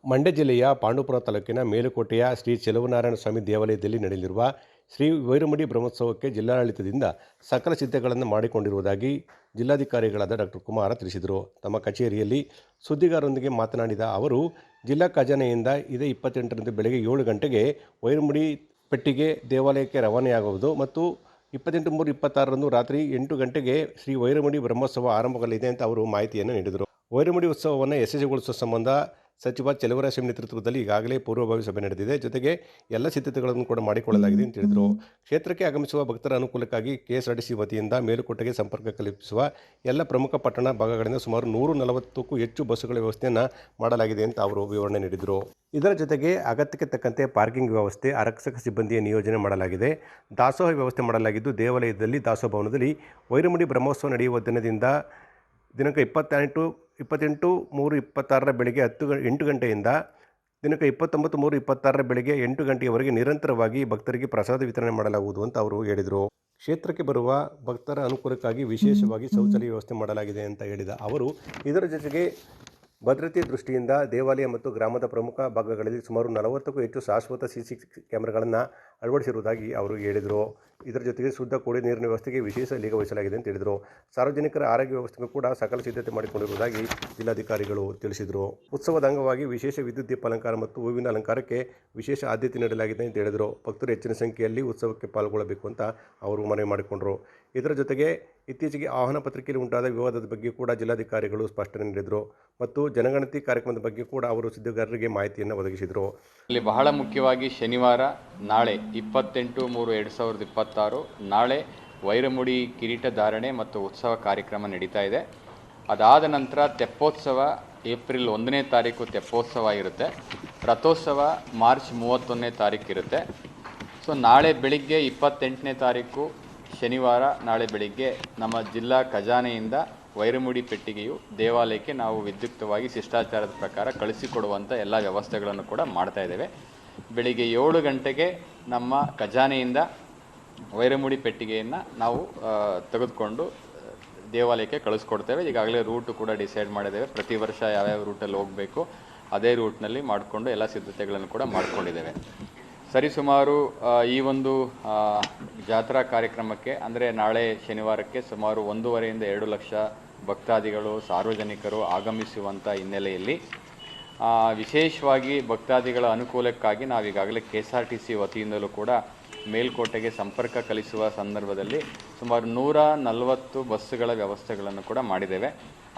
ಮಂಡ್ಯ ಜಿಲ್ಲೆಯ ಪಾಂಡವಪುರ ತಾಲೂಕಿನ ಮೇಲುಕೋಟೆಯ ಶ್ರೀ ಚೆಲುವನಾರಾಯಣ ಸ್ವಾಮಿ ದೇವಾಲಯದಲ್ಲಿ ನಡೆಯಲಿರುವ ಶ್ರೀ ವೈರಮುಡಿ ಬ್ರಹ್ಮೋತ್ಸವಕ್ಕೆ ಜಿಲ್ಲಾಡಳಿತದಿಂದ ಸಕಲ ಸಿದ್ಧತೆಗಳನ್ನು ಮಾಡಿಕೊಂಡಿರುವುದಾಗಿ ಜಿಲ್ಲಾಧಿಕಾರಿಗಳಾದ ಡಾಕ್ಟರ್ ಕುಮಾರ ತಿಳಿಸಿದರು. ತಮ್ಮ ಕಚೇರಿಯಲ್ಲಿ ಸುದ್ದಿಗಾರರೊಂದಿಗೆ ಮಾತನಾಡಿದ ಅವರು, ಜಿಲ್ಲಾ ಖಜಾನೆಯಿಂದ ಇದೇ 28ರಂದು ಬೆಳಗ್ಗೆ 7 ಗಂಟೆಗೆ ವೈರಮುಡಿ ಪೆಟ್ಟಿಗೆ ದೇವಾಲಯಕ್ಕೆ ರವಾನೆಯಾಗುವುದು ಮತ್ತು 28/3/26ರಂದು ರಾತ್ರಿ 8 ಗಂಟೆಗೆ ಶ್ರೀ ವೈರಮುಡಿ ಬ್ರಹ್ಮೋತ್ಸವ ಆರಂಭವಾಗಲಿದೆ ಅಂತ ಅವರು ಮಾಹಿತಿಯನ್ನು ನೀಡಿದರು. ವೈರಮುಡಿ ಉತ್ಸವವನ್ನು ಯಶಸ್ವಿಗೊಳಿಸುವ ಸಂಬಂಧ ಸಚಿವ ಚೆಲುವರಾಯಸ್ವಾಮಿ ನೇತೃತ್ವದಲ್ಲಿ ಈಗಾಗಲೇ ಪೂರ್ವಭಾವಿ ಸಭೆ ನಡೆದಿದೆ. ಜೊತೆಗೆ ಎಲ್ಲ ಸಿದ್ಧತೆಗಳನ್ನು ಕೂಡ ಮಾಡಿಕೊಳ್ಳಲಾಗಿದೆ ಅಂತ ಹೇಳಿದರು. ಕ್ಷೇತ್ರಕ್ಕೆ ಆಗಮಿಸುವ ಭಕ್ತರ ಅನುಕೂಲಕ್ಕಾಗಿ ಕೆಎಸ್ಆರ್ಟಿಸಿ ವತಿಯಿಂದ ಮೇಲುಕೋಟೆಗೆ ಸಂಪರ್ಕ ಕಲ್ಪಿಸುವ ಎಲ್ಲ ಪ್ರಮುಖ ಪಟ್ಟಣ ಭಾಗಗಳಿಂದ ಸುಮಾರು 140ಕ್ಕೂ ಹೆಚ್ಚು ಬಸ್ಸುಗಳ ವ್ಯವಸ್ಥೆಯನ್ನು ಮಾಡಲಾಗಿದೆ ಅಂತ ಅವರು ವಿವರಣೆ ನೀಡಿದರು. ಇದರ ಜೊತೆಗೆ ಅಗತ್ಯಕ್ಕೆ ತಕ್ಕಂತೆ ಪಾರ್ಕಿಂಗ್ ವ್ಯವಸ್ಥೆ, ಆರಕ್ಷಕ ಸಿಬ್ಬಂದಿಯ ನಿಯೋಜನೆ ಮಾಡಲಾಗಿದೆ. ದಾಸೋಹ ವ್ಯವಸ್ಥೆ ಮಾಡಲಾಗಿದ್ದು, ದೇವಾಲಯದಲ್ಲಿ ದಾಸೋಹ ಭವನದಲ್ಲಿ ವೈರಮುಡಿ ಬ್ರಹ್ಮೋತ್ಸವ ನಡೆಯುವ ದಿನದಿಂದ ದಿನಾಂಕ 28/3/26 ಬೆಳಗ್ಗೆ 8 ಗಂಟೆಯಿಂದ ದಿನಾಂಕ 29/3/26 ಬೆಳಗ್ಗೆ 8 ಗಂಟೆಯವರೆಗೆ ನಿರಂತರವಾಗಿ ಭಕ್ತರಿಗೆ ಪ್ರಸಾದ ವಿತರಣೆ ಮಾಡಲಾಗುವುದು ಅಂತ ಅವರು ಹೇಳಿದರು. ಕ್ಷೇತ್ರಕ್ಕೆ ಬರುವ ಭಕ್ತರ ಅನುಕೂಲಕ್ಕಾಗಿ ವಿಶೇಷವಾಗಿ ಶೌಚಾಲಯ ವ್ಯವಸ್ಥೆ ಮಾಡಲಾಗಿದೆ ಅಂತ ಹೇಳಿದ ಅವರು, ಇದರ ಜೊತೆಗೆ ಭದ್ರತೆ ದೃಷ್ಟಿಯಿಂದ ದೇವಾಲಯ ಮತ್ತು ಗ್ರಾಮದ ಪ್ರಮುಖ ಭಾಗಗಳಲ್ಲಿ ಸುಮಾರು 40ಕ್ಕೂ ಹೆಚ್ಚು ಶಾಶ್ವತ ಸಿಸಿ ಕ್ಯಾಮೆರಾಗಳನ್ನು ಅಳವಡಿಸಿರುವುದಾಗಿ ಅವರು ಹೇಳಿದರು. ಇದರ ಜೊತೆಗೆ ಶುದ್ಧ ಕುಡಿಯುವ ನೀರಿನ ವ್ಯವಸ್ಥೆಗೆ ವಿಶೇಷ ನಿಗಾ ವಹಿಸಲಾಗಿದೆ ಅಂತ ಹೇಳಿದರು. ಸಾರ್ವಜನಿಕರ ಆರೋಗ್ಯ ವ್ಯವಸ್ಥೆಗೂ ಕೂಡ ಸಕಲ ಸಿದ್ಧತೆ ಮಾಡಿಕೊಂಡಿರುವುದಾಗಿ ಜಿಲ್ಲಾಧಿಕಾರಿಗಳು ತಿಳಿಸಿದರು. ಉತ್ಸವದ ಅಂಗವಾಗಿ ವಿಶೇಷ ವಿದ್ಯುತ್ ದೀಪ ಅಲಂಕಾರ ಮತ್ತು ಹೂವಿನ ಅಲಂಕಾರಕ್ಕೆ ವಿಶೇಷ ಆದ್ಯತೆ ನೀಡಲಾಗಿದೆ ಅಂತ ಹೇಳಿದರು. ಭಕ್ತರು ಹೆಚ್ಚಿನ ಸಂಖ್ಯೆಯಲ್ಲಿ ಉತ್ಸವಕ್ಕೆ ಪಾಲ್ಗೊಳ್ಳಬೇಕು ಅಂತ ಅವರು ಮನವಿ ಮಾಡಿಕೊಂಡರು. ಇದರ ಜೊತೆಗೆ ಇತ್ತೀಚೆಗೆ ಆಹ್ವಾನ ಪತ್ರಿಕೆಯಲ್ಲಿ ಉಂಟಾದ ವಿವಾದದ ಬಗ್ಗೆ ಕೂಡ ಜಿಲ್ಲಾಧಿಕಾರಿಗಳು ಸ್ಪಷ್ಟನೆ ನೀಡಿದರು ಮತ್ತು ಜನಗಣತಿ ಕಾರ್ಯಕ್ರಮದ ಬಗ್ಗೆ ಕೂಡ ಅವರು ಸುದ್ದಿಗಾರರಿಗೆ ಮಾಹಿತಿಯನ್ನು ಒದಗಿಸಿದರು. ಇಲ್ಲಿ ಬಹಳ ಮುಖ್ಯವಾಗಿ ಶನಿವಾರ ನಾಳೆ 28/3/2026 ನಾಳೆ ವೈರಮುಡಿ ಕಿರೀಟ ಧಾರಣೆ ಮತ್ತು ಉತ್ಸವ ಕಾರ್ಯಕ್ರಮ ನಡೀತಾ ಇದೆ. ಅದಾದ ನಂತರ ತೆಪ್ಪೋತ್ಸವ ಏಪ್ರಿಲ್ 1ನೇ ತಾರೀಕು ತೆಪ್ಪೋತ್ಸವ ಇರುತ್ತೆ. ರಥೋತ್ಸವ ಮಾರ್ಚ್ 31ನೇ ತಾರೀಕು ಇರುತ್ತೆ. ಸೊ ನಾಳೆ ಬೆಳಿಗ್ಗೆ 28ನೇ ತಾರೀಕು ಶನಿವಾರ ನಾಳೆ ಬೆಳಿಗ್ಗೆ ನಮ್ಮ ಜಿಲ್ಲಾ ಖಜಾನೆಯಿಂದ ವೈರಮುಡಿ ಪೆಟ್ಟಿಗೆಯು ದೇವಾಲಯಕ್ಕೆ ನಾವು ವಿದ್ಯುಕ್ತವಾಗಿ ಶಿಷ್ಟಾಚಾರದ ಪ್ರಕಾರ ಕಳಿಸಿಕೊಡುವಂಥ ಎಲ್ಲ ವ್ಯವಸ್ಥೆಗಳನ್ನು ಕೂಡ ಮಾಡ್ತಾ ಇದ್ದೇವೆ. ಬೆಳಿಗ್ಗೆ 7 ಗಂಟೆಗೆ ನಮ್ಮ ಖಜಾನೆಯಿಂದ ವೈರಮುಡಿ ಪೆಟ್ಟಿಗೆಯನ್ನು ನಾವು ತೆಗೆದುಕೊಂಡು ದೇವಾಲಯಕ್ಕೆ ಕಳಿಸ್ಕೊಡ್ತೇವೆ. ಈಗಾಗಲೇ ರೂಟು ಕೂಡ ಡಿಸೈಡ್ ಮಾಡಿದ್ದೇವೆ. ಪ್ರತಿ ವರ್ಷ ಯಾವ್ಯಾವ ರೂಟಲ್ಲಿ ಹೋಗಬೇಕು ಅದೇ ರೂಟ್ನಲ್ಲಿ ಮಾಡಿಕೊಂಡು ಎಲ್ಲ ಸಿದ್ಧತೆಗಳನ್ನು ಕೂಡ ಮಾಡಿಕೊಂಡಿದ್ದೇವೆ. ಸರಿಸುಮಾರು ಈ ಒಂದು ಜಾತ್ರಾ ಕಾರ್ಯಕ್ರಮಕ್ಕೆ ಅಂದರೆ ನಾಳೆ ಶನಿವಾರಕ್ಕೆ ಸುಮಾರು 1.5 ರಿಂದ 2 ಲಕ್ಷ ಭಕ್ತಾದಿಗಳು ಸಾರ್ವಜನಿಕರು ಆಗಮಿಸುವಂಥ ಹಿನ್ನೆಲೆಯಲ್ಲಿ ವಿಶೇಷವಾಗಿ ಭಕ್ತಾದಿಗಳ ಅನುಕೂಲಕ್ಕಾಗಿ ನಾವೀಗಾಗಲೇ KSRTC ವತಿಯಿಂದಲೂ ಕೂಡ ಮೇಲ್ಕೋಟೆಗೆ ಸಂಪರ್ಕ ಕಲಿಸುವ ಸಂದರ್ಭದಲ್ಲಿ ಸುಮಾರು 140 ಬಸ್ಸುಗಳ ವ್ಯವಸ್ಥೆಗಳನ್ನು ಕೂಡ ಮಾಡಿದ್ದೇವೆ.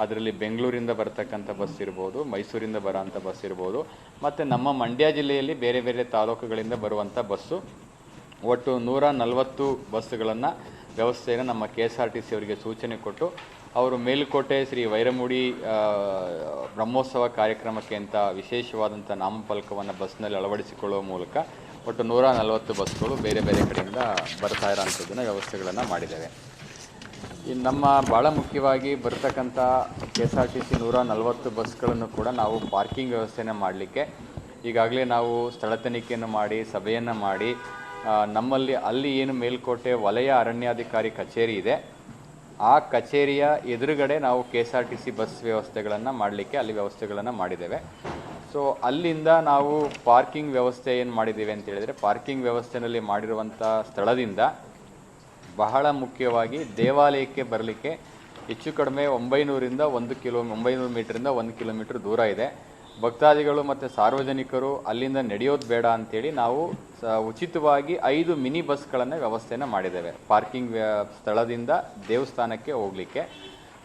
ಅದರಲ್ಲಿ ಬೆಂಗಳೂರಿಂದ ಬರ್ತಕ್ಕಂಥ ಬಸ್ ಇರ್ಬೋದು, ಮೈಸೂರಿಂದ ಬರೋಂಥ ಬಸ್ ಇರ್ಬೋದು, ಮತ್ತು ನಮ್ಮ ಮಂಡ್ಯ ಜಿಲ್ಲೆಯಲ್ಲಿ ಬೇರೆ ಬೇರೆ ತಾಲೂಕುಗಳಿಂದ ಬರುವಂಥ ಬಸ್ಸು ಒಟ್ಟು 140 ಬಸ್ಸುಗಳನ್ನು ವ್ಯವಸ್ಥೆಯನ್ನು ನಮ್ಮ KSRTC ಅವರಿಗೆ ಸೂಚನೆ ಕೊಟ್ಟು ಅವರು ಮೇಲುಕೋಟೆ ಶ್ರೀ ವೈರಮುಡಿ ಬ್ರಹ್ಮೋತ್ಸವ ಕಾರ್ಯಕ್ರಮಕ್ಕೆ ಅಂತ ವಿಶೇಷವಾದಂಥ ನಾಮಫಲಕವನ್ನು ಬಸ್ನಲ್ಲಿ ಅಳವಡಿಸಿಕೊಳ್ಳುವ ಮೂಲಕ ಒಟ್ಟು 140 ಬಸ್ಗಳು ಬೇರೆ ಬೇರೆ ಕಡೆಯಿಂದ ಬರ್ತಾ ಇರೋಂಥದ್ದನ್ನು ವ್ಯವಸ್ಥೆಗಳನ್ನು ಮಾಡಿದ್ದೇವೆ. ಇನ್ನು ನಮ್ಮ ಭಾಳ ಮುಖ್ಯವಾಗಿ ಬರ್ತಕ್ಕಂಥ KSRTC 140 ಬಸ್ಗಳನ್ನು ಕೂಡ ನಾವು ಪಾರ್ಕಿಂಗ್ ವ್ಯವಸ್ಥೆನ ಮಾಡಲಿಕ್ಕೆ ಈಗಾಗಲೇ ನಾವು ಸ್ಥಳ ತನಿಖೆಯನ್ನು ಮಾಡಿ ಸಭೆಯನ್ನು ಮಾಡಿ ನಮ್ಮಲ್ಲಿ ಅಲ್ಲಿ ಏನು ಮೇಲ್ಕೋಟೆ ವಲಯ ಅರಣ್ಯಾಧಿಕಾರಿ ಕಚೇರಿ ಇದೆ ಆ ಕಚೇರಿಯ ಎದುರುಗಡೆ ನಾವು KSRTC ಬಸ್ ವ್ಯವಸ್ಥೆಗಳನ್ನು ಮಾಡಲಿಕ್ಕೆ ಅಲ್ಲಿ ವ್ಯವಸ್ಥೆಗಳನ್ನು ಮಾಡಿದ್ದೇವೆ. ಸೊ ಅಲ್ಲಿಂದ ನಾವು ಪಾರ್ಕಿಂಗ್ ವ್ಯವಸ್ಥೆ ಏನು ಮಾಡಿದ್ದೀವಿ ಅಂತ ಹೇಳಿದರೆ, ಪಾರ್ಕಿಂಗ್ ವ್ಯವಸ್ಥೆಯಲ್ಲಿ ಮಾಡಿರುವಂಥ ಸ್ಥಳದಿಂದ ಬಹಳ ಮುಖ್ಯವಾಗಿ ದೇವಾಲಯಕ್ಕೆ ಬರಲಿಕ್ಕೆ ಹೆಚ್ಚು ಕಡಿಮೆ 900 ಮೀಟರಿಂದ 1 ಕಿಲೋಮೀಟರ್ ದೂರ ಇದೆ. ಭಕ್ತಾದಿಗಳು ಮತ್ತು ಸಾರ್ವಜನಿಕರು ಅಲ್ಲಿಂದ ನಡೆಯೋದು ಬೇಡ ಅಂಥೇಳಿ ನಾವು ಉಚಿತವಾಗಿ 5 ಮಿನಿ ಬಸ್ಗಳನ್ನು ವ್ಯವಸ್ಥೆಯನ್ನು ಮಾಡಿದ್ದೇವೆ ಪಾರ್ಕಿಂಗ್ ಸ್ಥಳದಿಂದ ದೇವಸ್ಥಾನಕ್ಕೆ ಹೋಗಲಿಕ್ಕೆ.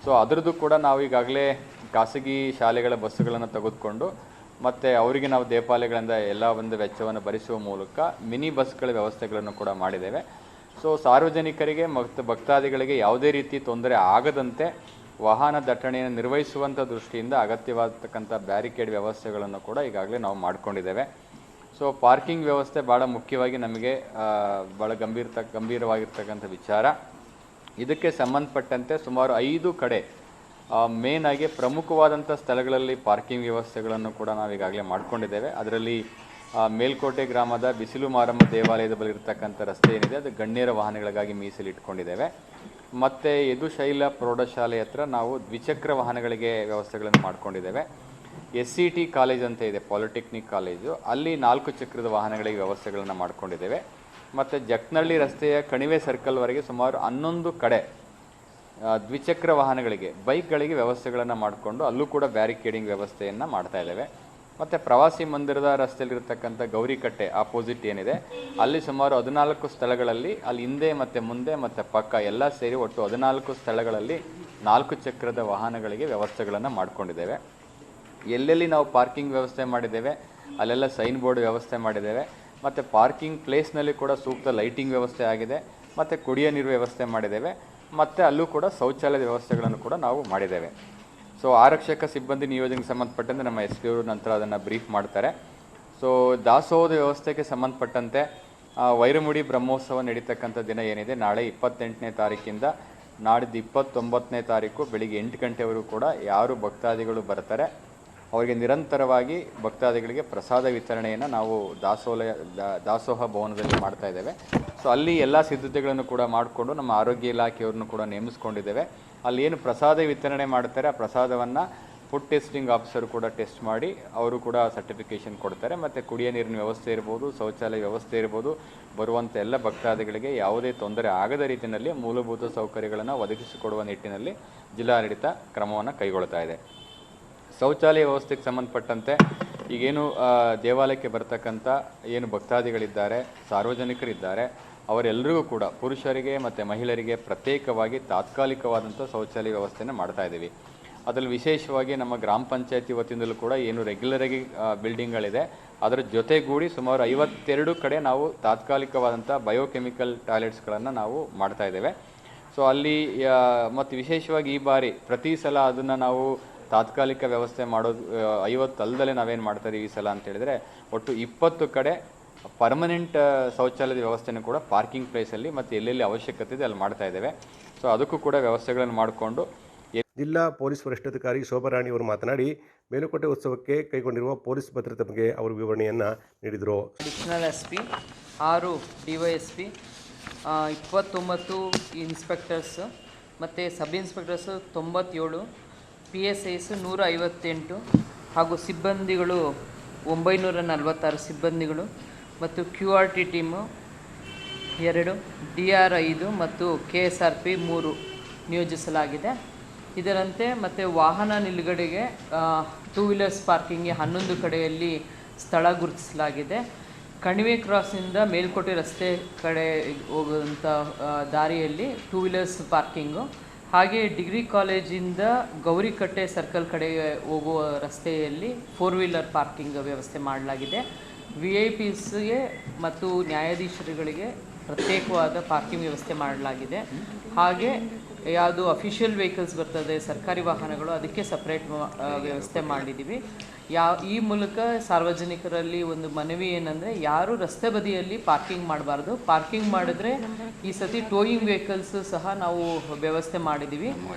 ಸೊ ಅದರದ್ದು ಕೂಡ ನಾವು ಈಗಾಗಲೇ ಖಾಸಗಿ ಶಾಲೆಗಳ ಬಸ್ಸುಗಳನ್ನು ತೆಗೆದುಕೊಂಡು ಮತ್ತು ಅವರಿಗೆ ನಾವು ದೇವಾಲಯಗಳಿಂದ ಎಲ್ಲ ಒಂದು ವೆಚ್ಚವನ್ನು ಭರಿಸುವ ಮೂಲಕ ಮಿನಿ ಬಸ್ಗಳ ವ್ಯವಸ್ಥೆಗಳನ್ನು ಕೂಡ ಮಾಡಿದ್ದೇವೆ. ಸೊ ಸಾರ್ವಜನಿಕರಿಗೆ ಮತ್ತು ಭಕ್ತಾದಿಗಳಿಗೆ ಯಾವುದೇ ರೀತಿ ತೊಂದರೆ ಆಗದಂತೆ ವಾಹನ ದಟ್ಟಣೆಯನ್ನು ನಿರ್ವಹಿಸುವಂಥ ದೃಷ್ಟಿಯಿಂದ ಅಗತ್ಯವಾಗತಕ್ಕಂಥ ಬ್ಯಾರಿಕೇಡ್ ವ್ಯವಸ್ಥೆಗಳನ್ನು ಕೂಡ ಈಗಾಗಲೇ ನಾವು ಮಾಡಿಕೊಂಡಿದ್ದೇವೆ. ಸೊ ಪಾರ್ಕಿಂಗ್ ವ್ಯವಸ್ಥೆ ಭಾಳ ಮುಖ್ಯವಾಗಿ ನಮಗೆ ಭಾಳ ಗಂಭೀರವಾಗಿರ್ತಕ್ಕಂಥ ವಿಚಾರ. ಇದಕ್ಕೆ ಸಂಬಂಧಪಟ್ಟಂತೆ ಸುಮಾರು 5 ಕಡೆ ಮೇನಾಗಿ ಪ್ರಮುಖವಾದಂಥ ಸ್ಥಳಗಳಲ್ಲಿ ಪಾರ್ಕಿಂಗ್ ವ್ಯವಸ್ಥೆಗಳನ್ನು ಕೂಡ ನಾವು ಈಗಾಗಲೇ ಮಾಡಿಕೊಂಡಿದ್ದೇವೆ. ಅದರಲ್ಲಿ ಮೇಲ್ಕೋಟೆ ಗ್ರಾಮದ ಬಿಸಿಲು ಮಾರಮ್ಮ ದೇವಾಲಯದ ಬಳಿ ಇರತಕ್ಕಂಥ ರಸ್ತೆ ಏನಿದೆ ಅದು ಗಣ್ಯರ ವಾಹನಗಳಿಗಾಗಿ ಮೀಸಲಿಟ್ಕೊಂಡಿದ್ದೇವೆ. ಮತ್ತು ಯದುಶೈಲ ಪ್ರೌಢಶಾಲೆ ಹತ್ರ ನಾವು ದ್ವಿಚಕ್ರ ವಾಹನಗಳಿಗೆ ವ್ಯವಸ್ಥೆಗಳನ್ನು ಮಾಡಿಕೊಂಡಿದ್ದೇವೆ. SCT ಕಾಲೇಜ್ ಅಂತ ಇದೆ, ಪಾಲಿಟೆಕ್ನಿಕ್ ಕಾಲೇಜು, ಅಲ್ಲಿ 4 ಚಕ್ರದ ವಾಹನಗಳಿಗೆ ವ್ಯವಸ್ಥೆಗಳನ್ನು ಮಾಡಿಕೊಂಡಿದ್ದೇವೆ. ಮತ್ತು ಜಕ್ನಳ್ಳಿ ರಸ್ತೆಯ ಕಣಿವೆ ಸರ್ಕಲ್ವರೆಗೆ ಸುಮಾರು 11 ಕಡೆ ದ್ವಿಚಕ್ರ ವಾಹನಗಳಿಗೆ, ಬೈಕ್ಗಳಿಗೆ ವ್ಯವಸ್ಥೆಗಳನ್ನು ಮಾಡಿಕೊಂಡು ಅಲ್ಲೂ ಕೂಡ ಬ್ಯಾರಿಕೇಡಿಂಗ್ ವ್ಯವಸ್ಥೆಯನ್ನು ಮಾಡ್ತಾ ಇದ್ದೇವೆ. ಮತ್ತು ಪ್ರವಾಸಿ ಮಂದಿರದ ರಸ್ತೆಯಲ್ಲಿರ್ತಕ್ಕಂಥ ಗೌರಿಕಟ್ಟೆ ಆಪೋಸಿಟ್ ಏನಿದೆ, ಅಲ್ಲಿ ಸುಮಾರು 14 ಸ್ಥಳಗಳಲ್ಲಿ, ಅಲ್ಲಿ ಹಿಂದೆ ಮತ್ತು ಮುಂದೆ ಮತ್ತು ಪಕ್ಕ ಎಲ್ಲ ಸೇರಿ ಒಟ್ಟು 14 ಸ್ಥಳಗಳಲ್ಲಿ 4 ಚಕ್ರದ ವಾಹನಗಳಿಗೆ ವ್ಯವಸ್ಥೆಗಳನ್ನು ಮಾಡಿಕೊಂಡಿದ್ದೇವೆ. ಎಲ್ಲೆಲ್ಲಿ ನಾವು ಪಾರ್ಕಿಂಗ್ ವ್ಯವಸ್ಥೆ ಮಾಡಿದ್ದೇವೆ ಅಲ್ಲೆಲ್ಲ ಸೈನ್ ಬೋರ್ಡ್ ವ್ಯವಸ್ಥೆ ಮಾಡಿದ್ದೇವೆ. ಮತ್ತು ಪಾರ್ಕಿಂಗ್ ಪ್ಲೇಸ್ನಲ್ಲಿ ಕೂಡ ಸೂಕ್ತ ಲೈಟಿಂಗ್ ವ್ಯವಸ್ಥೆ ಆಗಿದೆ, ಮತ್ತು ಕುಡಿಯೋ ನೀರು ವ್ಯವಸ್ಥೆ ಮಾಡಿದ್ದೇವೆ, ಮತ್ತು ಅಲ್ಲೂ ಕೂಡ ಶೌಚಾಲಯದ ವ್ಯವಸ್ಥೆಗಳನ್ನು ಕೂಡ ನಾವು ಮಾಡಿದ್ದೇವೆ. ಸೊ ಆರಕ್ಷಕ ಸಿಬ್ಬಂದಿ ನಿಯೋಜನೆಗೆ ಸಂಬಂಧಪಟ್ಟಂತೆ ನಮ್ಮ SP ಅವರು ನಂತರ ಅದನ್ನು ಬ್ರೀಫ್ ಮಾಡ್ತಾರೆ. ಸೊ ದಾಸೋಹದ ವ್ಯವಸ್ಥೆಗೆ ಸಂಬಂಧಪಟ್ಟಂತೆ ವೈರಮುಡಿ ಬ್ರಹ್ಮೋತ್ಸವ ನಡೀತಕ್ಕಂಥ ದಿನ ಏನಿದೆ, ನಾಳೆ 28ನೇ ತಾರೀಕಿಂದ ನಾಡಿದ್ದು 29ನೇ ತಾರೀಕು ಬೆಳಿಗ್ಗೆ 8 ಗಂಟೆವರೆಗೂ ಕೂಡ ಯಾರು ಭಕ್ತಾದಿಗಳು ಬರ್ತಾರೆ ಅವರಿಗೆ ನಿರಂತರವಾಗಿ ಭಕ್ತಾದಿಗಳಿಗೆ ಪ್ರಸಾದ ವಿತರಣೆಯನ್ನು ನಾವು ದಾಸೋಹ ಭವನದಲ್ಲಿ ಮಾಡ್ತಾ ಇದ್ದೇವೆ. ಸೊ ಅಲ್ಲಿ ಎಲ್ಲ ಸಿದ್ಧತೆಗಳನ್ನು ಕೂಡ ಮಾಡಿಕೊಂಡು ನಮ್ಮ ಆರೋಗ್ಯ ಇಲಾಖೆಯವ್ರನ್ನು ಕೂಡ ನೇಮಿಸ್ಕೊಂಡಿದ್ದೇವೆ. ಅಲ್ಲಿ ಏನು ಪ್ರಸಾದ ವಿತರಣೆ ಮಾಡ್ತಾರೆ ಆ ಪ್ರಸಾದವನ್ನು ಫುಡ್ ಟೆಸ್ಟಿಂಗ್ ಆಫೀಸರು ಕೂಡ ಟೆಸ್ಟ್ ಮಾಡಿ ಅವರು ಕೂಡ ಸರ್ಟಿಫಿಕೇಷನ್ ಕೊಡ್ತಾರೆ. ಮತ್ತು ಕುಡಿಯೋ ನೀರಿನ ವ್ಯವಸ್ಥೆ ಇರ್ಬೋದು, ಶೌಚಾಲಯ ವ್ಯವಸ್ಥೆ ಇರ್ಬೋದು, ಬರುವಂಥ ಎಲ್ಲ ಭಕ್ತಾದಿಗಳಿಗೆ ಯಾವುದೇ ತೊಂದರೆ ಆಗದ ರೀತಿಯಲ್ಲಿ ಮೂಲಭೂತ ಸೌಕರ್ಯಗಳನ್ನು ಒದಗಿಸಿಕೊಡುವ ನಿಟ್ಟಿನಲ್ಲಿ ಜಿಲ್ಲಾಡಳಿತ ಕ್ರಮವನ್ನು ಕೈಗೊಳ್ತಾ ಇದೆ. ಶೌಚಾಲಯ ವ್ಯವಸ್ಥೆಗೆ ಸಂಬಂಧಪಟ್ಟಂತೆ ಈಗೇನು ದೇವಾಲಯಕ್ಕೆ ಬರ್ತಕ್ಕಂಥ ಏನು ಭಕ್ತಾದಿಗಳಿದ್ದಾರೆ, ಸಾರ್ವಜನಿಕರಿದ್ದಾರೆ, ಅವರೆಲ್ಲರಿಗೂ ಕೂಡ ಪುರುಷರಿಗೆ ಮತ್ತು ಮಹಿಳೆಯರಿಗೆ ಪ್ರತ್ಯೇಕವಾಗಿ ತಾತ್ಕಾಲಿಕವಾದಂಥ ಶೌಚಾಲಯ ವ್ಯವಸ್ಥೆಯನ್ನು ಮಾಡ್ತಾ ಇದ್ದೀವಿ. ಅದರಲ್ಲಿ ವಿಶೇಷವಾಗಿ ನಮ್ಮ ಗ್ರಾಮ ಪಂಚಾಯತಿ ವತಿಯಿಂದಲೂ ಕೂಡ ಏನು ರೆಗ್ಯುಲರಾಗಿ ಬಿಲ್ಡಿಂಗ್ಗಳಿದೆ ಅದರ ಜೊತೆಗೂಡಿ ಸುಮಾರು 52 ಕಡೆ ನಾವು ತಾತ್ಕಾಲಿಕವಾದಂಥ ಬಯೋಕೆಮಿಕಲ್ ಟಾಯ್ಲೆಟ್ಸ್ಗಳನ್ನು ನಾವು ಮಾಡ್ತಾ ಇದ್ದೇವೆ. ಸೊ ಅಲ್ಲಿ ಮತ್ತು ವಿಶೇಷವಾಗಿ ಈ ಬಾರಿ ಪ್ರತಿ ಸಲ ಅದನ್ನು ನಾವು ತಾತ್ಕಾಲಿಕ ವ್ಯವಸ್ಥೆ ಮಾಡೋದು 50 ಅಲ್ಲದಲ್ಲೇ ನಾವೇನು ಮಾಡ್ತಾ ಇದ್ದೀವಿ ಈ ಸಲ ಅಂತ ಹೇಳಿದರೆ ಒಟ್ಟು 20 ಕಡೆ ಪರ್ಮನೆಂಟ್ ಶೌಚಾಲಯದ ವ್ಯವಸ್ಥೆನೂ ಕೂಡ ಪಾರ್ಕಿಂಗ್ ಪ್ಲೇಸಲ್ಲಿ ಮತ್ತು ಎಲ್ಲೆಲ್ಲಿ ಅವಶ್ಯಕತೆ ಇದೆ ಅಲ್ಲಿ ಮಾಡ್ತಾ ಇದ್ದೇವೆ. ಸೊ ಅದಕ್ಕೂ ಕೂಡ ವ್ಯವಸ್ಥೆಗಳನ್ನು ಮಾಡಿಕೊಂಡು ಜಿಲ್ಲಾ ಪೊಲೀಸ್ ವರಿಷ್ಠಾಧಿಕಾರಿ ಶೋಭಾರಾಣಿ ಅವರು ಮಾತನಾಡಿ ಮೇಲುಕೋಟೆ ಉತ್ಸವಕ್ಕೆ ಕೈಗೊಂಡಿರುವ ಪೊಲೀಸ್ ಭದ್ರತೆ ಬಗ್ಗೆ ಅವರು ವಿವರಣೆಯನ್ನು ನೀಡಿದರು. ಅಡಿಷನಲ್ SP 6 DYSP 29 ಇನ್ಸ್ಪೆಕ್ಟರ್ಸ್ ಮತ್ತು ಸಬ್ ಇನ್ಸ್ಪೆಕ್ಟರ್ಸು 97, PSIs 158 ಹಾಗೂ ಸಿಬ್ಬಂದಿಗಳು 946 ಸಿಬ್ಬಂದಿಗಳು ಮತ್ತು QRT ಟೀಮು 2, DR 5 ಮತ್ತು KSRP 3 ನಿಯೋಜಿಸಲಾಗಿದೆ. ಇದರಂತೆ ಮತ್ತು ವಾಹನ ನಿಲುಗಡೆಗೆ 2 ವೀಲರ್ಸ್ ಪಾರ್ಕಿಂಗ್ಗೆ 11 ಕಡೆಯಲ್ಲಿ ಸ್ಥಳ ಗುರುತಿಸಲಾಗಿದೆ. ಕಣಿವೆ ಕ್ರಾಸಿಂದ ಮೇಲ್ಕೋಟೆ ರಸ್ತೆ ಕಡೆ ಹೋಗುವಂಥ ದಾರಿಯಲ್ಲಿ 2 ವೀಲರ್ಸ್ ಪಾರ್ಕಿಂಗು, ಹಾಗೆ ಡಿಗ್ರಿ ಕಾಲೇಜಿಂದ ಗೌರಿಕಟ್ಟೆ ಸರ್ಕಲ್ ಕಡೆಗೆ ಹೋಗುವ ರಸ್ತೆಯಲ್ಲಿ 4 ವೀಲರ್ ಪಾರ್ಕಿಂಗ್ ವ್ಯವಸ್ಥೆ ಮಾಡಲಾಗಿದೆ. VIPಸ್ಗೆ ಮತ್ತು ನ್ಯಾಯಾಧೀಶರುಗಳಿಗೆ ಪ್ರತ್ಯೇಕವಾದ ಪಾರ್ಕಿಂಗ್ ವ್ಯವಸ್ಥೆ ಮಾಡಲಾಗಿದೆ. ಹಾಗೆ ಯಾವುದು ಅಫಿಷಿಯಲ್ ವೆಹಿಕಲ್ಸ್ ಬರ್ತದೆ, ಸರ್ಕಾರಿ ವಾಹನಗಳು, ಅದಕ್ಕೆ ಸಪ್ರೇಟ್ ವ್ಯವಸ್ಥೆ ಮಾಡಿದ್ದೀವಿ. ಈ ಮೂಲಕ ಸಾರ್ವಜನಿಕರಲ್ಲಿ ಒಂದು ಮನವಿ ಏನಂದರೆ, ಯಾರು ರಸ್ತೆ ಬದಿಯಲ್ಲಿ ಪಾರ್ಕಿಂಗ್ ಮಾಡಬಾರ್ದು. ಪಾರ್ಕಿಂಗ್ ಮಾಡಿದ್ರೆ ಈ ಸತಿ ಟೋಯಿಂಗ್ ವೆಹಿಕಲ್ಸ್ ಸಹ ನಾವು ವ್ಯವಸ್ಥೆ ಮಾಡಿದ್ದೀವಿ,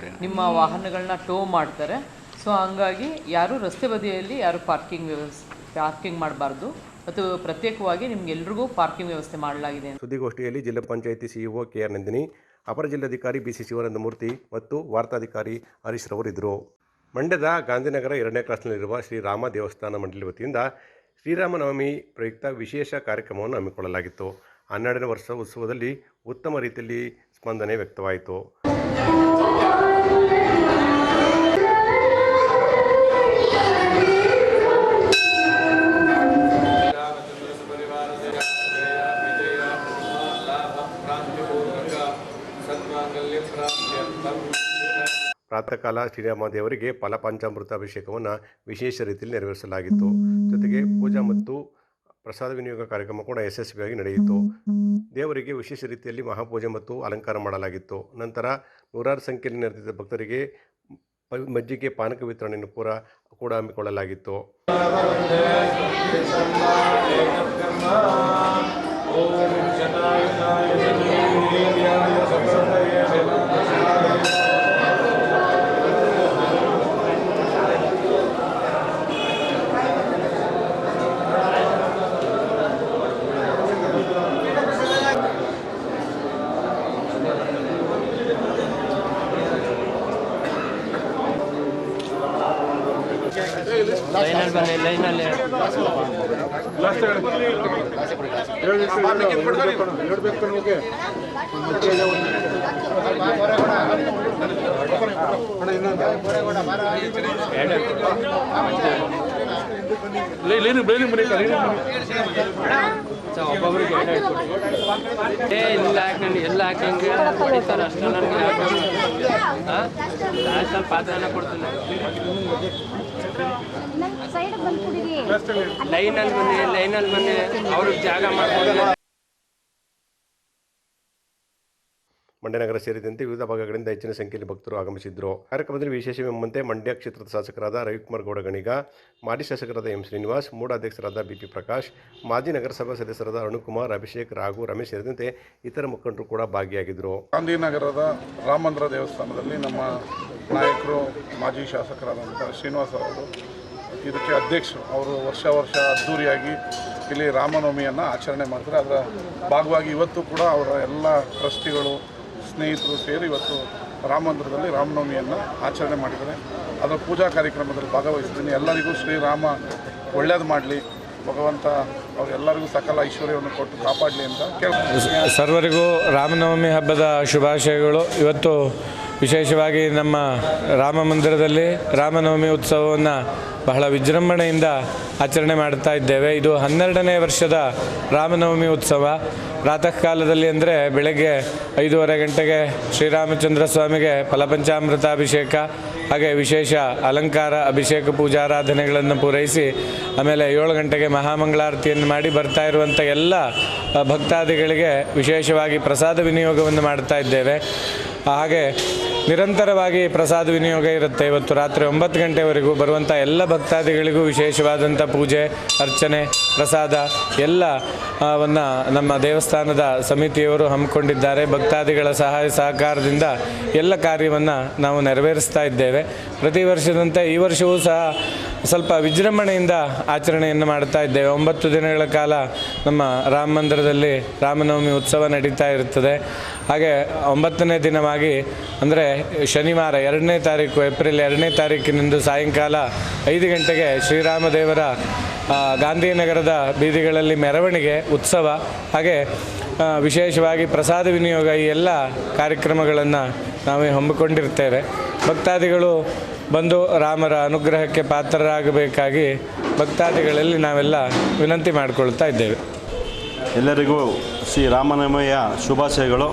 ನಿಮ್ಮ ವಾಹನಗಳನ್ನ ಟೋ ಮಾಡ್ತಾರೆ. ಸೊ ಹಂಗಾಗಿ ಯಾರು ರಸ್ತೆ ಬದಿಯಲ್ಲಿ ಯಾರು ಪಾರ್ಕಿಂಗ್ ಮಾಡಬಾರ್ದು ಮತ್ತು ಪ್ರತ್ಯೇಕವಾಗಿ ನಿಮ್ಗೆಲ್ರಿಗೂ ಪಾರ್ಕಿಂಗ್ ವ್ಯವಸ್ಥೆ ಮಾಡಲಾಗಿದೆ. ಸುದ್ದಿಗೋಷ್ಠಿಯಲ್ಲಿ ಜಿಲ್ಲಾ ಪಂಚಾಯಿತಿ CEO KR ನಂದಿನಿ, ಅಪರ ಜಿಲ್ಲಾಧಿಕಾರಿ BC ಶಿವಾನಂದಮೂರ್ತಿ ಮತ್ತು ವಾರ್ತಾಧಿಕಾರಿ ಹರೀಶ್ ರವರಿದ್ದರು. ಮಂಡ್ಯದ ಗಾಂಧಿನಗರ 2ನೇ ಕ್ರಾಸ್ನಲ್ಲಿರುವ ಶ್ರೀರಾಮ ದೇವಸ್ಥಾನ ಮಂಡಳಿ ವತಿಯಿಂದ ಶ್ರೀರಾಮನವಮಿ ಪ್ರಯುಕ್ತ ವಿಶೇಷ ಕಾರ್ಯಕ್ರಮವನ್ನು ಹಮ್ಮಿಕೊಳ್ಳಲಾಗಿತ್ತು. 12ನೇ ವರ್ಷ ಉತ್ಸವದಲ್ಲಿ ಉತ್ತಮ ರೀತಿಯಲ್ಲಿ ಸ್ಪಂದನೆ ವ್ಯಕ್ತವಾಯಿತು. ಪ್ರಾತಃ ಕಾಲ ಶ್ರೀರಾಮ ದೇವರಿಗೆ ಫಲಪಂಚಾಮೃತ ಅಭಿಷೇಕವನ್ನು ವಿಶೇಷ ರೀತಿಯಲ್ಲಿ ನೆರವೇರಿಸಲಾಗಿತ್ತು. ಜೊತೆಗೆ ಪೂಜಾ ಮತ್ತು ಪ್ರಸಾದ ವಿನಿಯೋಗ ಕಾರ್ಯಕ್ರಮ ಕೂಡ ಯಶಸ್ವಿಯಾಗಿ ನಡೆಯಿತು. ದೇವರಿಗೆ ವಿಶೇಷ ರೀತಿಯಲ್ಲಿ ಮಹಾಪೂಜೆ ಮತ್ತು ಅಲಂಕಾರ ಮಾಡಲಾಗಿತ್ತು. ನಂತರ ನೂರಾರು ಸಂಖ್ಯೆಯಲ್ಲಿ ನೆರೆದಿದ್ದ ಭಕ್ತರಿಗೆ ಮಜ್ಜಿಗೆ ಪಾನಕ ವಿತರಣೆಯನ್ನು ಕೂಡ ಹಮ್ಮಿಕೊಳ್ಳಲಾಗಿತ್ತು. ಒಬ್ಬೊಬ್ರಿಗೆ ಎಲ್ಲ ಹಾಕಂಗೆ ಹೊಡಿತಾರೆ ಅಷ್ಟು ನನಗೆ ಲಾಸ್ಟಲ್ಲಿ ಪಾತ್ರನ ಕೊಡ್ತೀನಿ ಲೈನಲ್ಲಿ ಬನ್ನಿ ಅವ್ರಿಗೆ ಜಾಗ ಮಾಡ್ಕೊಂಡು ಮಂಡ್ಯ ನಗರ ಸೇರಿದಂತೆ ವಿವಿಧ ಭಾಗಗಳಿಂದ ಹೆಚ್ಚಿನ ಸಂಖ್ಯೆಯಲ್ಲಿ ಭಕ್ತರು ಆಗಮಿಸಿದ್ದರು. ಕಾರ್ಯಕ್ರಮದಲ್ಲಿ ವಿಶೇಷವೆಂಬಂತೆ ಮಂಡ್ಯ ಕ್ಷೇತ್ರದ ಶಾಸಕರಾದ ರವಿಕುಮಾರ್ ಗೌಡ ಗಣಿಗ, ಮಾಜಿ ಶಾಸಕರಾದ ಎಂ ಶ್ರೀನಿವಾಸ್, ಮೂಡ ಅಧ್ಯಕ್ಷರಾದ ಬಿಪಿ ಪ್ರಕಾಶ್, ಮಾಜಿ ನಗರಸಭಾ ಸದಸ್ಯರಾದ ಅರುಣಕುಮಾರ್, ಅಭಿಷೇಕ್, ರಾಘು, ರಮೇಶ್ ಸೇರಿದಂತೆ ಇತರ ಮುಖಂಡರು ಕೂಡ ಭಾಗಿಯಾಗಿದ್ದರು. ಗಾಂಧಿನಗರದ ರಾಮಮಂದಿರ ದೇವಸ್ಥಾನದಲ್ಲಿ ನಮ್ಮ ನಾಯಕರು ಮಾಜಿ ಶಾಸಕರಾದಂಥ ಶ್ರೀನಿವಾಸ್ ಅವರು ಇದಕ್ಕೆ ಅಧ್ಯಕ್ಷರು. ಅವರು ವರ್ಷ ಅದ್ಧೂರಿಯಾಗಿ ಇಲ್ಲಿ ರಾಮನವಮಿಯನ್ನು ಆಚರಣೆ ಮಾಡ್ತಾರೆ. ಅದರ ಭಾಗವಾಗಿ ಇವತ್ತು ಕೂಡ ಅವರ ಎಲ್ಲ ಟ್ರಸ್ಟಿಗಳು, ಸ್ನೇಹಿತರು ಸೇರಿ ಇವತ್ತು ರಾಮಮಂದಿರದಲ್ಲಿ ರಾಮನವಮಿಯನ್ನು ಆಚರಣೆ ಮಾಡಿದ್ದಾರೆ. ಅದರ ಪೂಜಾ ಕಾರ್ಯಕ್ರಮದಲ್ಲಿ ಭಾಗವಹಿಸ್ತೀನಿ. ಎಲ್ಲರಿಗೂ ಶ್ರೀರಾಮ ಒಳ್ಳೇದು ಮಾಡಲಿ, ಭಗವಂತ ಅವರೆಲ್ಲರಿಗೂ ಸಕಲ ಐಶ್ವರ್ಯವನ್ನು ಕೊಟ್ಟು ಕಾಪಾಡಲಿ ಅಂತ ಕೇಳ್ತೀನಿ. ಸರ್ವರಿಗೂ ರಾಮನವಮಿ ಹಬ್ಬದ ಶುಭಾಶಯಗಳು. ಇವತ್ತು ವಿಶೇಷವಾಗಿ ನಮ್ಮ ರಾಮ ಮಂದಿರದಲ್ಲಿ ರಾಮನವಮಿ ಉತ್ಸವವನ್ನು ಬಹಳ ವಿಜೃಂಭಣೆಯಿಂದ ಆಚರಣೆ ಮಾಡ್ತಾ ಇದ್ದೇವೆ. ಇದು 12ನೇ ವರ್ಷದ ರಾಮನವಮಿ ಉತ್ಸವ. ಪ್ರಾತಃ ಕಾಲದಲ್ಲಿ ಅಂದರೆ ಬೆಳಗ್ಗೆ 5:30 ಗಂಟೆಗೆ ಶ್ರೀರಾಮಚಂದ್ರ ಸ್ವಾಮಿಗೆ ಫಲಪಂಚಾಮೃತಾಭಿಷೇಕ, ಹಾಗೆ ವಿಶೇಷ ಅಲಂಕಾರ, ಅಭಿಷೇಕ, ಪೂಜಾರಾಧನೆಗಳನ್ನು ಪೂರೈಸಿ ಆಮೇಲೆ 7 ಗಂಟೆಗೆ ಮಹಾಮಂಗಳಾರತಿಯನ್ನು ಮಾಡಿ ಬರ್ತಾ ಇರುವಂಥ ಎಲ್ಲ ಭಕ್ತಾದಿಗಳಿಗೆ ವಿಶೇಷವಾಗಿ ಪ್ರಸಾದ ವಿನಿಯೋಗವನ್ನು ಮಾಡ್ತಾ ಇದ್ದೇವೆ. ಹಾಗೆ ನಿರಂತರವಾಗಿ ಪ್ರಸಾದ ವಿನಿಯೋಗ ಇರುತ್ತೆ. ಇವತ್ತು ರಾತ್ರಿ 9 ಗಂಟೆವರೆಗೂ ಬರುವಂಥ ಎಲ್ಲ ಭಕ್ತಾದಿಗಳಿಗೂ ವಿಶೇಷವಾದಂಥ ಪೂಜೆ, ಅರ್ಚನೆ, ಪ್ರಸಾದ ಎಲ್ಲವನ್ನು ನಮ್ಮ ದೇವಸ್ಥಾನದ ಸಮಿತಿಯವರು ಹಮ್ಮಿಕೊಂಡಿದ್ದಾರೆ. ಭಕ್ತಾದಿಗಳ ಸಹಾಯ ಸಹಕಾರದಿಂದ ಎಲ್ಲ ಕಾರ್ಯವನ್ನು ನಾವು ನೆರವೇರಿಸ್ತಾ ಇದ್ದೇವೆ. ಪ್ರತಿ ವರ್ಷದಂತೆ ಈ ವರ್ಷವೂ ಸಹ ಸ್ವಲ್ಪ ವಿಜೃಂಭಣೆಯಿಂದ ಆಚರಣೆಯನ್ನು ಮಾಡ್ತಾ ಇದ್ದೇವೆ. 9 ದಿನಗಳ ಕಾಲ ನಮ್ಮ ರಾಮ ಮಂದಿರದಲ್ಲಿ ರಾಮನವಮಿ ಉತ್ಸವ ನಡೀತಾ ಇರುತ್ತದೆ. ಹಾಗೆ 9ನೇ ದಿನವಾಗಿ ಅಂದರೆ ಶನಿವಾರ 2ನೇ ತಾರೀಕು, ಏಪ್ರಿಲ್ 2ನೇ ತಾರೀಕಿನಿಂದ ಸಾಯಂಕಾಲ 5 ಗಂಟೆಗೆ ಶ್ರೀರಾಮದೇವರ ಗಾಂಧಿನಗರದ ಬೀದಿಗಳಲ್ಲಿ ಮೆರವಣಿಗೆ, ಉತ್ಸವ, ಹಾಗೆ ವಿಶೇಷವಾಗಿ ಪ್ರಸಾದ ವಿನಿಯೋಗ, ಈ ಎಲ್ಲ ಕಾರ್ಯಕ್ರಮಗಳನ್ನು ನಾವು ಹಮ್ಮಿಕೊಂಡಿರ್ತೇವೆ. ಭಕ್ತಾದಿಗಳು ಬಂದು ರಾಮರ ಅನುಗ್ರಹಕ್ಕೆ ಪಾತ್ರರಾಗಬೇಕಾಗಿ ಭಕ್ತಾದಿಗಳಲ್ಲಿ ನಾವೆಲ್ಲ ವಿನಂತಿ ಮಾಡಿಕೊಳ್ತಾ ಇದ್ದೇವೆ. ಎಲ್ಲರಿಗೂ ಶ್ರೀ ರಾಮನವಮಿಯ ಶುಭಾಶಯಗಳು.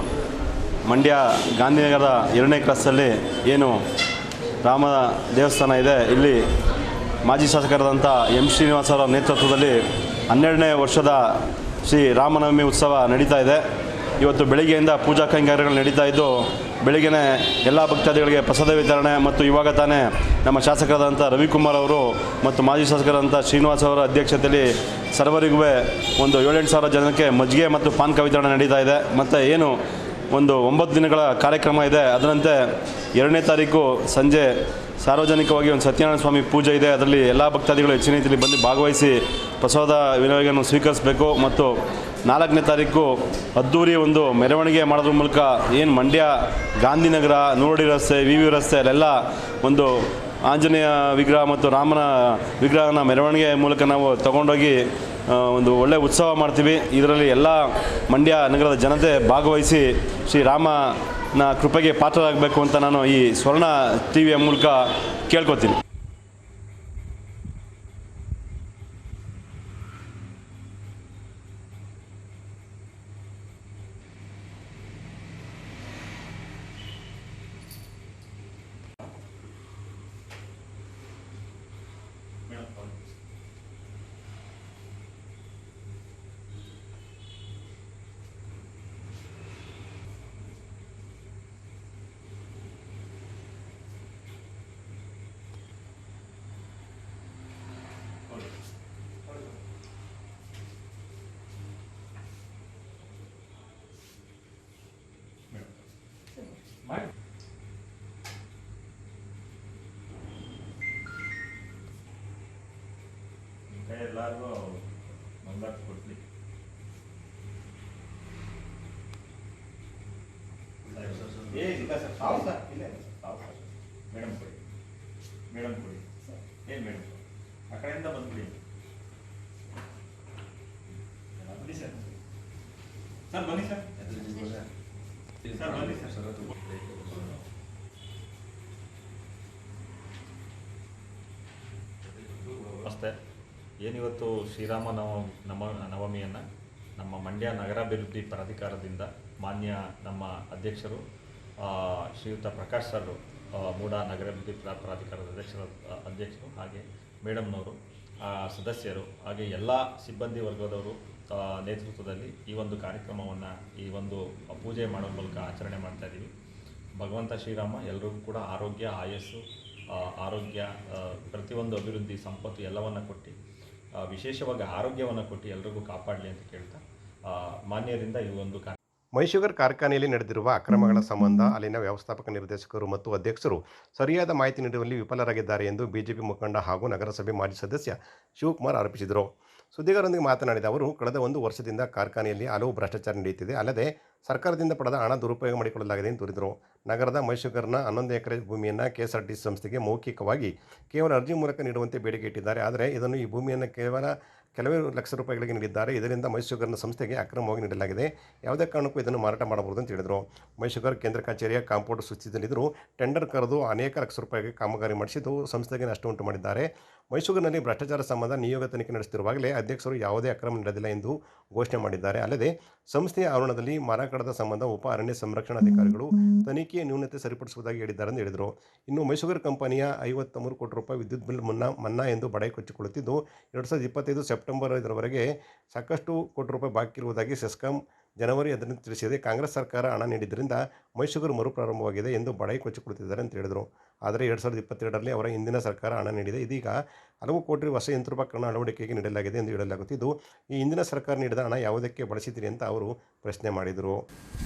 ಮಂಡ್ಯ ಗಾಂಧಿನಗರದ 2ನೇ ಕ್ರಾಸಲ್ಲಿ ಏನು ರಾಮ ದೇವಸ್ಥಾನ ಇದೆ, ಇಲ್ಲಿ ಮಾಜಿ ಶಾಸಕರಾದಂಥ ಎಂ ಶ್ರೀನಿವಾಸ್ ಅವರ ನೇತೃತ್ವದಲ್ಲಿ 12ನೇ ವರ್ಷದ ಶ್ರೀ ರಾಮನವಮಿ ಉತ್ಸವ ನಡೀತಾ ಇದೆ. ಇವತ್ತು ಬೆಳಗ್ಗೆಯಿಂದ ಪೂಜಾ ಕೈಂಕರ್ಯಗಳು ನಡೀತಾ ಇದ್ದು, ಬೆಳಗ್ಗೆನೇ ಎಲ್ಲ ಭಕ್ತಾದಿಗಳಿಗೆ ಪ್ರಸಾದ ವಿತರಣೆ ಮತ್ತು ಇವಾಗ ತಾನೇ ನಮ್ಮ ಶಾಸಕರಾದಂಥ ರವಿಕುಮಾರ್ ಅವರು ಮತ್ತು ಮಾಜಿ ಶಾಸಕರಾದಂಥ ಶ್ರೀನಿವಾಸ್ ಅವರ ಅಧ್ಯಕ್ಷತೆಯಲ್ಲಿ ಸರ್ವರಿಗೂ ಒಂದು 7-8 ಸಾವಿರ ಜನಕ್ಕೆ ಮಜ್ಜಿಗೆ ಮತ್ತು ಪಾನಕ ವಿತರಣೆ ನಡೀತಾ ಇದೆ. ಮತ್ತು ಏನು ಒಂದು 9 ದಿನಗಳ ಕಾರ್ಯಕ್ರಮ ಇದೆ, ಅದರಂತೆ 2ನೇ ತಾರೀಕು ಸಂಜೆ ಸಾರ್ವಜನಿಕವಾಗಿ ಒಂದು ಸತ್ಯನಾರಾಯಣ ಸ್ವಾಮಿ ಪೂಜೆ ಇದೆ. ಅದರಲ್ಲಿ ಎಲ್ಲ ಭಕ್ತಾದಿಗಳು ಹೆಚ್ಚಿನ ರೀತಿಯಲ್ಲಿ ಬಂದು ಭಾಗವಹಿಸಿ ಪ್ರಸಾದ ವಿನಿಯೋಗವನ್ನು ಸ್ವೀಕರಿಸಬೇಕು. ಮತ್ತು 4ನೇ ತಾರೀಕು ಅದ್ದೂರಿ ಒಂದು ಮೆರವಣಿಗೆ ಮಾಡೋದ್ರ ಮೂಲಕ ಏನು ಮಂಡ್ಯ ಗಾಂಧಿನಗರ, ನೋಡಿ ರಸ್ತೆ, ವಿ ರಸ್ತೆ ಅಲ್ಲೆಲ್ಲ ಒಂದು ಆಂಜನೇಯ ವಿಗ್ರಹ ಮತ್ತು ರಾಮನ ವಿಗ್ರಹನ ಮೆರವಣಿಗೆ ಮೂಲಕ ನಾವು ತಗೊಂಡೋಗಿ ಒಂದು ಒಳ್ಳೆಯ ಉತ್ಸವ ಮಾಡ್ತೀವಿ. ಇದರಲ್ಲಿ ಎಲ್ಲ ಮಂಡ್ಯ ನಗರದ ಜನತೆ ಭಾಗವಹಿಸಿ ಶ್ರೀರಾಮನ ಕೃಪೆಗೆ ಪಾತ್ರರಾಗಬೇಕು ಅಂತ ನಾನು ಈ ಸ್ವರ್ಣ ಟಿವಿಯ ಮೂಲಕ ಕೇಳ್ಕೊತೀನಿ. ಎಲ್ಲರಿಗೂ ಮಂಗಳಾರತಿ ಕೊಡ್ಲಿ. ಇಲ್ಲ ಸರ್, ಸಾವು ಸರ್, ಇಲ್ಲ ಸಾವು ಸರ್. ಮೇಡಮ್ ಕೊಡಿ, ಮೇಡಮ್ ಕೊಡಿ. ಏನು ಮೇಡಮ್ ಆ ಕಡೆಯಿಂದ ಬಂದ್ಬಿಡಿ ಬನ್ನಿ ಸರ್ ಸರ್ ಬನ್ನಿ ಸರ್ ಸರ್ ಬನ್ನಿ ಸರ್ ನಮಸ್ತೆ. ಏನಿವತ್ತು ಶ್ರೀರಾಮ ನವಮಿಯನ್ನು ನಮ್ಮ ಮಂಡ್ಯ ನಗರಾಭಿವೃದ್ಧಿ ಪ್ರಾಧಿಕಾರದಿಂದ ಮಾನ್ಯ ನಮ್ಮ ಅಧ್ಯಕ್ಷರು ಶ್ರೀಯುತ ಪ್ರಕಾಶ್ ಸರ್ ಮೂಡ ನಗರಾಭಿವೃದ್ಧಿ ಪ್ರಾಧಿಕಾರದ ಅಧ್ಯಕ್ಷರು ಹಾಗೆ ಮೇಡಮ್ನವರು ಸದಸ್ಯರು ಹಾಗೆ ಎಲ್ಲ ಸಿಬ್ಬಂದಿ ವರ್ಗದವರು ನೇತೃತ್ವದಲ್ಲಿ ಈ ಒಂದು ಕಾರ್ಯಕ್ರಮವನ್ನು ಈ ಒಂದು ಪೂಜೆ ಮಾಡೋ ಮೂಲಕ ಆಚರಣೆ ಮಾಡ್ತಾಯಿದ್ದೀವಿ. ಭಗವಂತ ಶ್ರೀರಾಮ ಎಲ್ರಿಗೂ ಕೂಡ ಆರೋಗ್ಯ ಆಯಸ್ಸು ಆರೋಗ್ಯ ಪ್ರತಿಯೊಂದು ಅಭಿವೃದ್ಧಿ ಸಂಪತ್ತು ಎಲ್ಲವನ್ನು ಕೊಟ್ಟು ವಿಶೇಷವಾಗಿ ಆರೋಗ್ಯವನ್ನು ಕೊಟ್ಟು ಎಲ್ರಿಗೂ ಕಾಪಾಡಲಿ ಅಂತ ಕೇಳ್ತಾ ಮಾನ್ಯರಿಂದ ಈ ಒಂದು ಮೈಶುಗರ್ ಕಾರ್ಖಾನೆಯಲ್ಲಿ ನಡೆದಿರುವ ಅಕ್ರಮಗಳ ಸಂಬಂಧ ಅಲ್ಲಿನ ವ್ಯವಸ್ಥಾಪಕ ನಿರ್ದೇಶಕರು ಮತ್ತು ಅಧ್ಯಕ್ಷರು ಸರಿಯಾದ ಮಾಹಿತಿ ನೀಡುವಲ್ಲಿ ವಿಫಲರಾಗಿದ್ದಾರೆ ಎಂದು ಬಿಜೆಪಿ ಮುಖಂಡ ಹಾಗೂ ನಗರಸಭೆ ಮಾಜಿ ಸದಸ್ಯ ಶಿವಕುಮಾರ್ ಆರೋಪಿಸಿದರು. ಸುದ್ದಿಗಾರರೊಂದಿಗೆ ಮಾತನಾಡಿದ ಅವರು, ಕಳೆದ 1 ವರ್ಷದಿಂದ ಕಾರ್ಖಾನೆಯಲ್ಲಿ ಹಲವು ಭ್ರಷ್ಟಾಚಾರ ನಡೆಯುತ್ತಿದೆ, ಅಲ್ಲದೆ ಸರ್ಕಾರದಿಂದ ಪಡೆದ ಹಣ ದುರುಪಯೋಗ ಮಾಡಿಕೊಳ್ಳಲಾಗಿದೆ ಎಂದು ದೂರಿದರು. ನಗರದ ಮೈಶುಗರ್ನ 11 ಎಕರೆ ಭೂಮಿಯನ್ನು ಕೆಎಸ್ಆರ್ಟಿಸಿ ಸಂಸ್ಥೆಗೆ ಮೌಖಿಕವಾಗಿ ಕೇವಲ ಅರ್ಜಿ ಮೂಲಕ ನೀಡುವಂತೆ ಬೇಡಿಕೆ ಇಟ್ಟಿದ್ದಾರೆ. ಆದರೆ ಈ ಭೂಮಿಯನ್ನು ಕೆಲವೇ ಲಕ್ಷ ರೂಪಾಯಿಗಳಿಗೆ ನೀಡಿದ್ದಾರೆ. ಇದರಿಂದ ಮೈಶುಗರ್ನ ಸಂಸ್ಥೆಗೆ ಅಕ್ರಮವಾಗಿ ನೀಡಲಾಗಿದೆ. ಯಾವುದೇ ಕಾರಣಕ್ಕೂ ಇದನ್ನು ಮಾರಾಟ ಮಾಡಬಹುದು ಅಂತ ಹೇಳಿದರು. ಮೈಶುಗರ್ ಕೇಂದ್ರ ಕಚೇರಿಯ ಕಾಂಪೌಂಡ್ ಸುಸ್ಥಿತಿಯಲ್ಲಿದ್ದರೂ ಟೆಂಡರ್ ಕರೆದು ಅನೇಕ ಲಕ್ಷ ರೂಪಾಯಿಗೆ ಕಾಮಗಾರಿ ಮಾಡಿಸಿದ್ದು ಸಂಸ್ಥೆಗೆ ನಷ್ಟ ಉಂಟು ಮಾಡಿದ್ದಾರೆ. ಮೈಸೂರಿನಲ್ಲಿ ಭ್ರಷ್ಟಾಚಾರ ಸಂಬಂಧ ನಿಯೋಗ ತನಿಖೆ ನಡೆಸುತ್ತಿರುವಾಗಲೇ ಅಧ್ಯಕ್ಷರು ಯಾವುದೇ ಅಕ್ರಮ ನಡೆದಿಲ್ಲ ಎಂದು ಘೋಷಣೆ ಮಾಡಿದ್ದಾರೆ. ಅಲ್ಲದೆ ಸಂಸ್ಥೆಯ ಆವರಣದಲ್ಲಿ ಮರ ಕಡದ ಸಂಬಂಧ ಉಪ ಅರಣ್ಯ ಸಂರಕ್ಷಣಾಧಿಕಾರಿಗಳು ತನಿಖೆಯ ನ್ಯೂನತೆ ಸರಿಪಡಿಸುವುದಾಗಿ ಹೇಳಿದ್ದಾರೆ ಎಂದು ಹೇಳಿದರು. ಇನ್ನು ಮೈಸೂರು ಕಂಪನಿಯ 53 ಕೋಟಿ ರೂಪಾಯಿ ವಿದ್ಯುತ್ ಬಿಲ್ ಮನ್ನಾ ಎಂದು ಬಡಾಯಿ ಕೊಚ್ಚಿಕೊಳ್ಳುತ್ತಿದ್ದು 2025 ಸೆಪ್ಟೆಂಬರ್ 5ರವರೆಗೆ ಸಾಕಷ್ಟು ಕೋಟಿ ರೂಪಾಯಿ ಬಾಕಿ ಇರುವುದಾಗಿ ಸೆಸ್ಕಾಂ ಜನವರಿ 15 ತಿಳಿಸಿದೆ. ಕಾಂಗ್ರೆಸ್ ಸರ್ಕಾರ ಹಣ ನೀಡಿದ್ದರಿಂದ ಮೈಸೂರು ಮರುಪ್ರಾರಂಭವಾಗಿದೆ ಎಂದು ಬಡಾಯಿ ಕೊಚ್ಚಿಕೊಳ್ಳುತ್ತಿದ್ದಾರೆ ಅಂತ ಹೇಳಿದರು. ಆದರೆ 2022ರಲ್ಲಿ ಅವರ ಹಿಂದಿನ ಸರ್ಕಾರ ಹಣ ನೀಡಿದೆ. ಇದೀಗ ಹಲವು ಕೋಟಿ ಹೊಸ ಯಂತ್ರೋಪಕರಣ ಅಳವಡಿಕೆಗೆ ನೀಡಲಾಗಿದೆ ಎಂದು ಹೇಳಲಾಗುತ್ತಿದ್ದು, ಈ ಹಿಂದಿನ ಸರ್ಕಾರ ನೀಡಿದ ಹಣ ಯಾವುದಕ್ಕೆ ಬಳಸಿದ್ದೀರಿ ಅಂತ ಅವರು ಪ್ರಶ್ನೆ ಮಾಡಿದರು.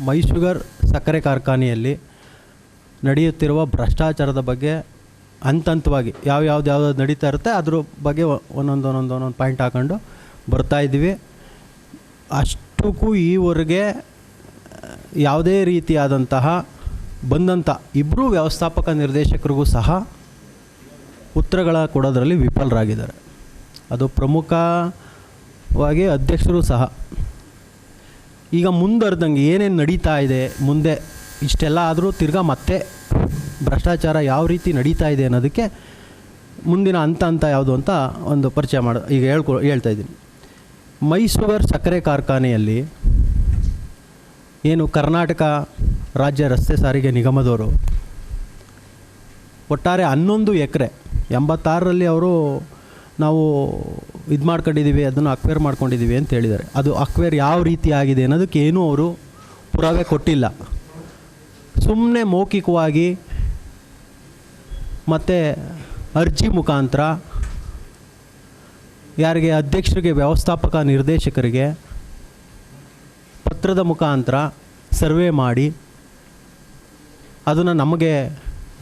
ಮೈಶುಗರ್ ಸಕ್ಕರೆ ಕಾರ್ಖಾನೆಯಲ್ಲಿ ನಡೆಯುತ್ತಿರುವ ಭ್ರಷ್ಟಾಚಾರದ ಬಗ್ಗೆ ಹಂತವಾಗಿ ಯಾವ್ದು ನಡೀತಾ ಇರುತ್ತೆ ಅದ್ರ ಬಗ್ಗೆ ಒಂದೊಂದು ಪಾಯಿಂಟ್ ಹಾಕೊಂಡು ಬರ್ತಾಯಿದ್ದೀವಿ. ಅಷ್ಟಕ್ಕೂ ಈವರೆಗೆ ಯಾವುದೇ ರೀತಿಯಾದಂತಹ ಬಂದಂಥ ಇಬ್ಬರೂ ವ್ಯವಸ್ಥಾಪಕ ನಿರ್ದೇಶಕರಿಗೂ ಸಹ ಉತ್ತರಗಳ ಕೊಡೋದರಲ್ಲಿ ವಿಫಲರಾಗಿದ್ದಾರೆ. ಅದು ಪ್ರಮುಖವಾಗಿ ಅಧ್ಯಕ್ಷರು ಸಹ. ಈಗ ಮುಂದುವರೆದಂಗೆ ಏನೇನು ನಡೀತಾ ಇದೆ ಮುಂದೆ ಇಷ್ಟೆಲ್ಲ ಆದರೂ ತಿರ್ಗಾ ಮತ್ತೆ ಭ್ರಷ್ಟಾಚಾರ ಯಾವ ರೀತಿ ನಡೀತಾ ಇದೆ ಅನ್ನೋದಕ್ಕೆ ಮುಂದಿನ ಹಂತ ಯಾವುದು ಅಂತ ಒಂದು ಪರಿಚಯ ಈಗ ಹೇಳ್ತಾಯಿದ್ದೀನಿ. ಮೈಸೂರು ಸಕ್ಕರೆ ಕಾರ್ಖಾನೆಯಲ್ಲಿ ಏನು ಕರ್ನಾಟಕ ರಾಜ್ಯ ರಸ್ತೆ ಸಾರಿಗೆ ನಿಗಮದವರು ಒಟ್ಟಾರೆ 11 ಎಕರೆ 86ರಲ್ಲಿ ಅವರು ನಾವು ಇದು ಮಾಡ್ಕೊಂಡಿದ್ದೀವಿ, ಅದನ್ನು ಅಕ್ವೇರ್ ಮಾಡ್ಕೊಂಡಿದ್ದೀವಿ ಅಂತ ಹೇಳಿದ್ದಾರೆ. ಅದು ಅಕ್ವೇರ್ ಯಾವ ರೀತಿ ಆಗಿದೆ ಅನ್ನೋದಕ್ಕೆ ಏನೂ ಅವರು ಪುರಾವೆ ಕೊಟ್ಟಿಲ್ಲ. ಸುಮ್ಮನೆ ಮೌಖಿಕವಾಗಿ ಮತ್ತು ಅರ್ಜಿ ಮುಖಾಂತರ ಯಾರಿಗೆ ಅಧ್ಯಕ್ಷರಿಗೆ ವ್ಯವಸ್ಥಾಪಕ ನಿರ್ದೇಶಕರಿಗೆ ಪತ್ರದ ಮುಖಾಂತರ ಸರ್ವೆ ಮಾಡಿ ಅದನ್ನು ನಮಗೆ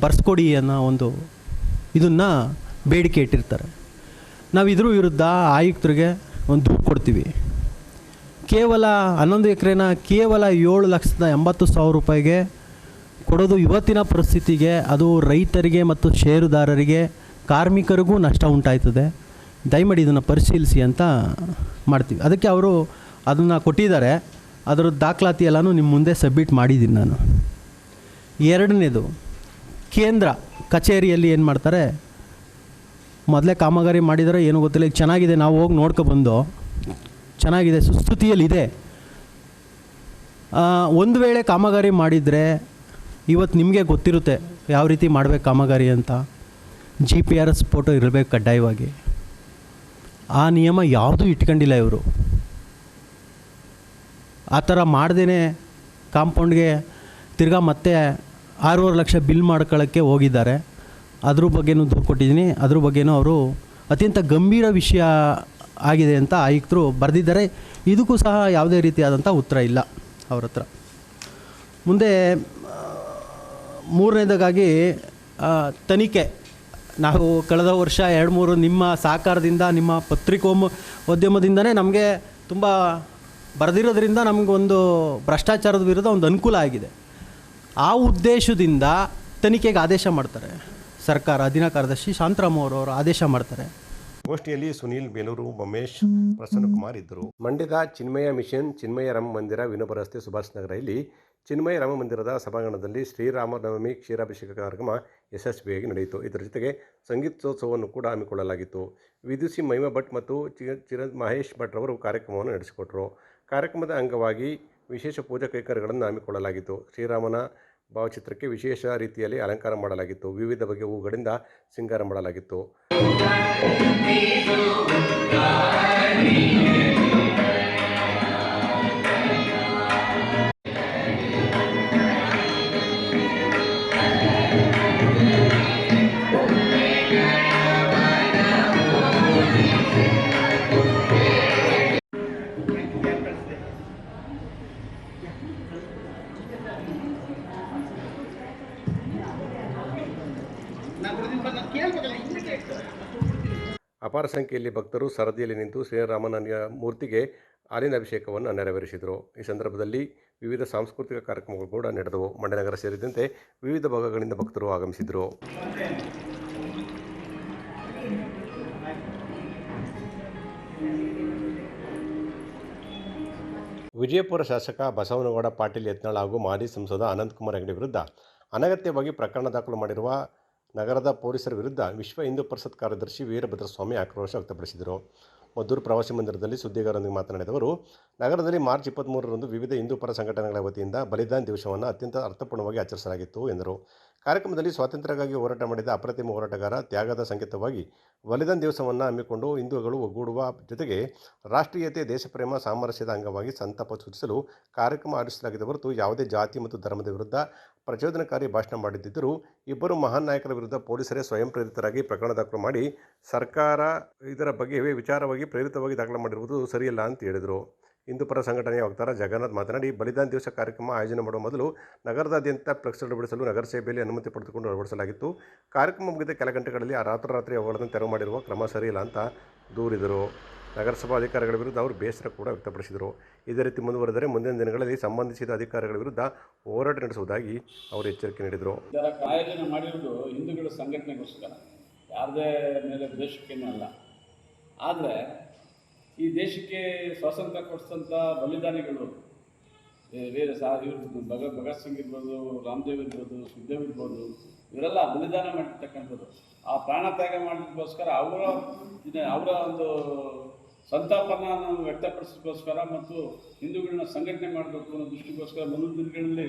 ಬರ್ಸ್ಕೊಡಿ ಅನ್ನೋ ಒಂದು ಇದನ್ನು ಬೇಡಿಕೆ ಇಟ್ಟಿರ್ತಾರೆ. ನಾವು ಇದ್ರ ವಿರುದ್ಧ ಆಯುಕ್ತರಿಗೆ ಒಂದು ದೂರು ಕೊಡ್ತೀವಿ. ಕೇವಲ 11 ಎಕರೆನ ಕೇವಲ 7,80,000 ರೂಪಾಯಿಗೆ ಕೊಡೋದು ಇವತ್ತಿನ ಪರಿಸ್ಥಿತಿಗೆ ಅದು ರೈತರಿಗೆ ಮತ್ತು ಷೇರುದಾರರಿಗೆ ಕಾರ್ಮಿಕರಿಗೂ ನಷ್ಟ ಉಂಟಾಯ್ತದೆ. ದಯಮಾಡಿ ಇದನ್ನು ಪರಿಶೀಲಿಸಿ ಅಂತ ಮಾಡ್ತೀವಿ. ಅದಕ್ಕೆ ಅವರು ಅದನ್ನು ಕೊಟ್ಟಿದ್ದಾರೆ. ಅದರ ದಾಖಲಾತಿ ಎಲ್ಲನೂ ನಿಮ್ಮ ಮುಂದೆ ಸಬ್ಮಿಟ್ ಮಾಡಿದ್ದೀನಿ ನಾನು. ಎರಡನೇದು, ಕೇಂದ್ರ ಕಚೇರಿಯಲ್ಲಿ ಏನು ಮಾಡ್ತಾರೆ, ಮೊದಲೇ ಕಾಮಗಾರಿ ಮಾಡಿದರೆ ಏನೂ ಗೊತ್ತಿಲ್ಲ, ಈಗ ಚೆನ್ನಾಗಿದೆ, ನಾವು ಹೋಗಿ ನೋಡ್ಕೊಬಂದು ಚೆನ್ನಾಗಿದೆ, ಸುಸ್ಥಿತಿಯಲ್ಲಿದೆ. ಒಂದು ವೇಳೆ ಕಾಮಗಾರಿ ಮಾಡಿದರೆ ಇವತ್ತು ನಿಮಗೆ ಗೊತ್ತಿರುತ್ತೆ ಯಾವ ರೀತಿ ಮಾಡಬೇಕು ಕಾಮಗಾರಿ ಅಂತ. GPS ಫೋಟೋ ಇರಬೇಕು ಕಡ್ಡಾಯವಾಗಿ. ಆ ನಿಯಮ ಯಾವುದೂ ಇಟ್ಕೊಂಡಿಲ್ಲ ಇವರು. ಆ ಥರ ಮಾಡ್ದೇ ಕಾಂಪೌಂಡ್ಗೆ ತಿರ್ಗಾ ಮತ್ತೆ 6.5 ಲಕ್ಷ ಬಿಲ್ ಮಾಡ್ಕೊಳ್ಳೋಕ್ಕೆ ಹೋಗಿದ್ದಾರೆ. ಅದ್ರ ಬಗ್ಗೆನೂ ದೂರು ಕೊಟ್ಟಿದ್ದೀನಿ. ಅದ್ರ ಬಗ್ಗೆನೂ ಅವರು ಅತ್ಯಂತ ಗಂಭೀರ ವಿಷಯ ಆಗಿದೆ ಅಂತ ಆಯುಕ್ತರು ಬರೆದಿದ್ದಾರೆ. ಇದಕ್ಕೂ ಸಹ ಯಾವುದೇ ರೀತಿಯಾದಂಥ ಉತ್ತರ ಇಲ್ಲ ಅವ್ರ ಹತ್ರ. ಮುಂದೆ ಮೂರನೇದಾಗಿ ತನಿಖೆ. ನಾವು ಕಳೆದ ವರ್ಷ 2-3 ನಿಮ್ಮ ಸಹಕಾರದಿಂದ ನಿಮ್ಮ ಪತ್ರಿಕೋದ್ಯಮದಿಂದನೇ ನಮಗೆ ತುಂಬ ಬರೆದಿರೋದ್ರಿಂದ ನಮಗೊಂದು ಭ್ರಷ್ಟಾಚಾರದ ವಿರುದ್ಧ ಒಂದು ಅನುಕೂಲ ಆಗಿದೆ. ಆ ಉದ್ದೇಶದಿಂದ ತನಿಖೆಗೆ ಆದೇಶ ಮಾಡ್ತಾರೆ ಸರ್ಕಾರ. ಅಧೀನ ಕಾರ್ಯದರ್ಶಿ ಶಾಂತರಾಮ್ ಅವರು ಆದೇಶ ಮಾಡ್ತಾರೆ. ಗೋಷ್ಠಿಯಲ್ಲಿ ಸುನೀಲ್ ಬೇಲೂರು, ಉಮೇಶ್, ಪ್ರಸನ್ನಕುಮಾರ್ ಇದ್ದರು. ಮಂಡ್ಯದ ಚಿನ್ಮಯ ಮಿಷನ್ ಚಿನ್ಮಯ ರಾಮ ಮಂದಿರ ವಿನೋಬ ರಸ್ತೆ ಸುಭಾಷ್ ನಗರ ಇಲ್ಲಿ ಚಿನ್ಮಯ ರಾಮ ಮಂದಿರದ ಸಭಾಂಗಣದಲ್ಲಿ ಶ್ರೀರಾಮನವಮಿ ಕ್ಷೀರಾಭಿಷೇಕ ಕಾರ್ಯಕ್ರಮ ಯಶಸ್ವಿಯಾಗಿ ನಡೆಯಿತು. ಇದರ ಜೊತೆಗೆ ಸಂಗೀತೋತ್ಸವವನ್ನು ಕೂಡ ಹಮ್ಮಿಕೊಳ್ಳಲಾಗಿತ್ತು. ವಿದುಷಿ ಮಹಿಮಾ ಭಟ್ ಮತ್ತು ಮಹೇಶ್ ಭಟ್ ರವರು ಕಾರ್ಯಕ್ರಮವನ್ನು ನಡೆಸಿಕೊಟ್ಟರು. ಕಾರ್ಯಕ್ರಮದ ಅಂಗವಾಗಿ ವಿಶೇಷ ಪೂಜಾ ಕೈಂಕರ್ಯಗಳನ್ನು ಹಮ್ಮಿಕೊಳ್ಳಲಾಗಿತ್ತು. ಶ್ರೀರಾಮನ ಭಾವಚಿತ್ರಕ್ಕೆ ವಿಶೇಷ ರೀತಿಯಲ್ಲಿ ಅಲಂಕಾರ ಮಾಡಲಾಗಿತ್ತು. ವಿವಿಧ ಬಗೆಯ ಹೂಗಳಿಂದ ಸಿಂಗಾರ ಮಾಡಲಾಗಿತ್ತು. ಅಪಾರ ಸಂಖ್ಯೆಯಲ್ಲಿ ಭಕ್ತರು ಸರದಿಯಲ್ಲಿ ನಿಂತು ಶ್ರೀರಾಮನ ಮೂರ್ತಿಗೆ ಹಾಲಿನ ಅಭಿಷೇಕವನ್ನು ನೆರವೇರಿಸಿದರು. ಈ ಸಂದರ್ಭದಲ್ಲಿ ವಿವಿಧ ಸಾಂಸ್ಕೃತಿಕ ಕಾರ್ಯಕ್ರಮಗಳು ಕೂಡ ನಡೆದವು. ಮಂಡ್ಯನಗರ ಸೇರಿದಂತೆ ವಿವಿಧ ಭಾಗಗಳಿಂದ ಭಕ್ತರು ಆಗಮಿಸಿದರು. ವಿಜಯಪುರ ಶಾಸಕ ಬಸವನಗೌಡ ಪಾಟೀಲ್ ಯತ್ನಾಳ್ ಹಾಗೂ ಮಾಜಿ ಸಂಸದ ಅನಂತಕುಮಾರ್ ಹೆಗಡೆ ವಿರುದ್ಧ ಅನಗತ್ಯವಾಗಿ ಪ್ರಕರಣ ದಾಖಲು ಮಾಡಿರುವ ನಗರದ ಪೊಲೀಸರ ವಿರುದ್ಧ ವಿಶ್ವ ಹಿಂದೂ ಪರಿಷತ್ ಕಾರ್ಯದರ್ಶಿ ವೀರಭದ್ರಸ್ವಾಮಿ ಆಕ್ರೋಶ ವ್ಯಕ್ತಪಡಿಸಿದರು. ಮದ್ದೂರು ಪ್ರವಾಸಿ ಮಂದಿರದಲ್ಲಿ ಸುದ್ದಿಗಾರರೊಂದಿಗೆ ಮಾತನಾಡಿದ ಅವರು, ನಗರದಲ್ಲಿ ಮಾರ್ಚ್ 23ರಂದು ವಿವಿಧ ಹಿಂದೂ ಪರ ಸಂಘಟನೆಗಳ ವತಿಯಿಂದ ಬಲಿದಾನ ದಿವಸವನ್ನು ಅತ್ಯಂತ ಅರ್ಥಪೂರ್ಣವಾಗಿ ಆಚರಿಸಲಾಗಿತ್ತು ಎಂದರು. ಕಾರ್ಯಕ್ರಮದಲ್ಲಿ ಸ್ವಾತಂತ್ರ್ಯಕ್ಕಾಗಿ ಹೋರಾಟ ಮಾಡಿದ ಅಪ್ರತಿಮ ಹೋರಾಟಗಾರ ತ್ಯಾಗದ ಸಂಕೇತವಾಗಿ ಬಲಿದಾನ ದಿವಸವನ್ನು ಹಮ್ಮಿಕೊಂಡು ಹಿಂದೂಗಳು ಒಗ್ಗೂಡುವ ಜೊತೆಗೆ ರಾಷ್ಟ್ರೀಯತೆ, ದೇಶಪ್ರೇಮ, ಸಾಮರಸ್ಯದ ಅಂಗವಾಗಿ ಸಂತಾಪ ಸೂಚಿಸಲು ಕಾರ್ಯಕ್ರಮ ಆಯೋಜಿಸಲಾಗಿದೆ ಹೊರತು ಯಾವುದೇ ಜಾತಿ ಮತ್ತು ಧರ್ಮದ ವಿರುದ್ಧ ಪ್ರಚೋದನಕಾರಿ ಭಾಷಣ ಮಾಡಿದ್ದರೂ ಇಬ್ಬರು ಮಹಾನ್ ನಾಯಕರ ವಿರುದ್ಧ ಪೊಲೀಸರೇ ಸ್ವಯಂ ಪ್ರೇರಿತರಾಗಿ ಪ್ರಕರಣ ದಾಖಲು ಮಾಡಿ ಸರ್ಕಾರ ಇದರ ಬಗ್ಗೆ ವಿಚಾರವಾಗಿ ಪ್ರೇರಿತವಾಗಿ ದಾಖಲು ಮಾಡಿರುವುದು ಸರಿಯಲ್ಲ ಅಂತ ಹೇಳಿದರು. ಹಿಂದೂ ಪರ ಸಂಘಟನೆಯ ವಕ್ತಾರ ಜಗನ್ನಾಥ್ ಮಾತನಾಡಿ, ಬಲಿದಾನ ದಿವಸ ಕಾರ್ಯಕ್ರಮ ಆಯೋಜನೆ ಮಾಡುವ ಮೊದಲು ನಗರದಾದ್ಯಂತ ಫ್ಲೆಕ್ಸ್ಗಳನ್ನು ಬಿಡಿಸಲು ನಗರಸಭೆಯಲ್ಲಿ ಅನುಮತಿ ಪಡೆದುಕೊಂಡು ಅಳವಡಿಸಲಾಗಿತ್ತು. ಕಾರ್ಯಕ್ರಮ ಮುಗಿದ ಕೆಲ ಗಂಟೆಗಳಲ್ಲಿ ಆ ರಾತ್ರೋರಾತ್ರಿ ಅವುಗಳನ್ನು ತೆರವು ಮಾಡಿರುವ ಕ್ರಮ ಸರಿಯಿಲ್ಲ ಅಂತ ದೂರಿದರು. ನಗರಸಭಾ ಅಧಿಕಾರಿಗಳ ವಿರುದ್ಧ ಅವರು ಬೇಸರ ಕೂಡ ವ್ಯಕ್ತಪಡಿಸಿದರು. ಇದೇ ರೀತಿ ಮುಂದುವರೆದರೆ ಮುಂದಿನ ದಿನಗಳಲ್ಲಿ ಸಂಬಂಧಿಸಿದ ಅಧಿಕಾರಿಗಳ ವಿರುದ್ಧ ಹೋರಾಟ ನಡೆಸುವುದಾಗಿ ಅವರು ಎಚ್ಚರಿಕೆ ನೀಡಿದರು. ಆಯೋಜನೆ ಮಾಡಿರುವುದು ಹಿಂದೂಗಳ ಸಂಘಟನೆಗೋಸ್ಕರ, ಯಾರದೇ ಮೇಲೆ ದೇಶಕ್ಕೇನಲ್ಲ. ಆದರೆ ಈ ದೇಶಕ್ಕೆ ಸ್ವಾತಂತ್ರ್ಯ ಕೊಡಿಸಿದಂಥ ಬಲಿದಾನಿಗಳು ಇವರು ಭಗತ್ ಸಿಂಗ್ ಇರ್ಬೋದು, ರಾಮದೇವ್ ಇರ್ಬೋದು, ಸುಖದೇವ್ ಇರ್ಬೋದು, ಇವರೆಲ್ಲ ಬಲಿದಾನ ಮಾಡಿರ್ತಕ್ಕಂಥದ್ದು. ಆ ಪ್ರಾಣ ತ್ಯಾಗ ಮಾಡೋದಕ್ಕೋಸ್ಕರ ಅವರ ಒಂದು ಸಂತಾಪನ ನಾವು ವ್ಯಕ್ತಪಡಿಸೋಕ್ಕೋಸ್ಕರ ಮತ್ತು ಹಿಂದೂಗಳನ್ನ ಸಂಘಟನೆ ಮಾಡಬೇಕು ಅನ್ನೋ ದೃಷ್ಟಿಗೋಸ್ಕರ ಮುಂದಿನ ದಿನಗಳಲ್ಲಿ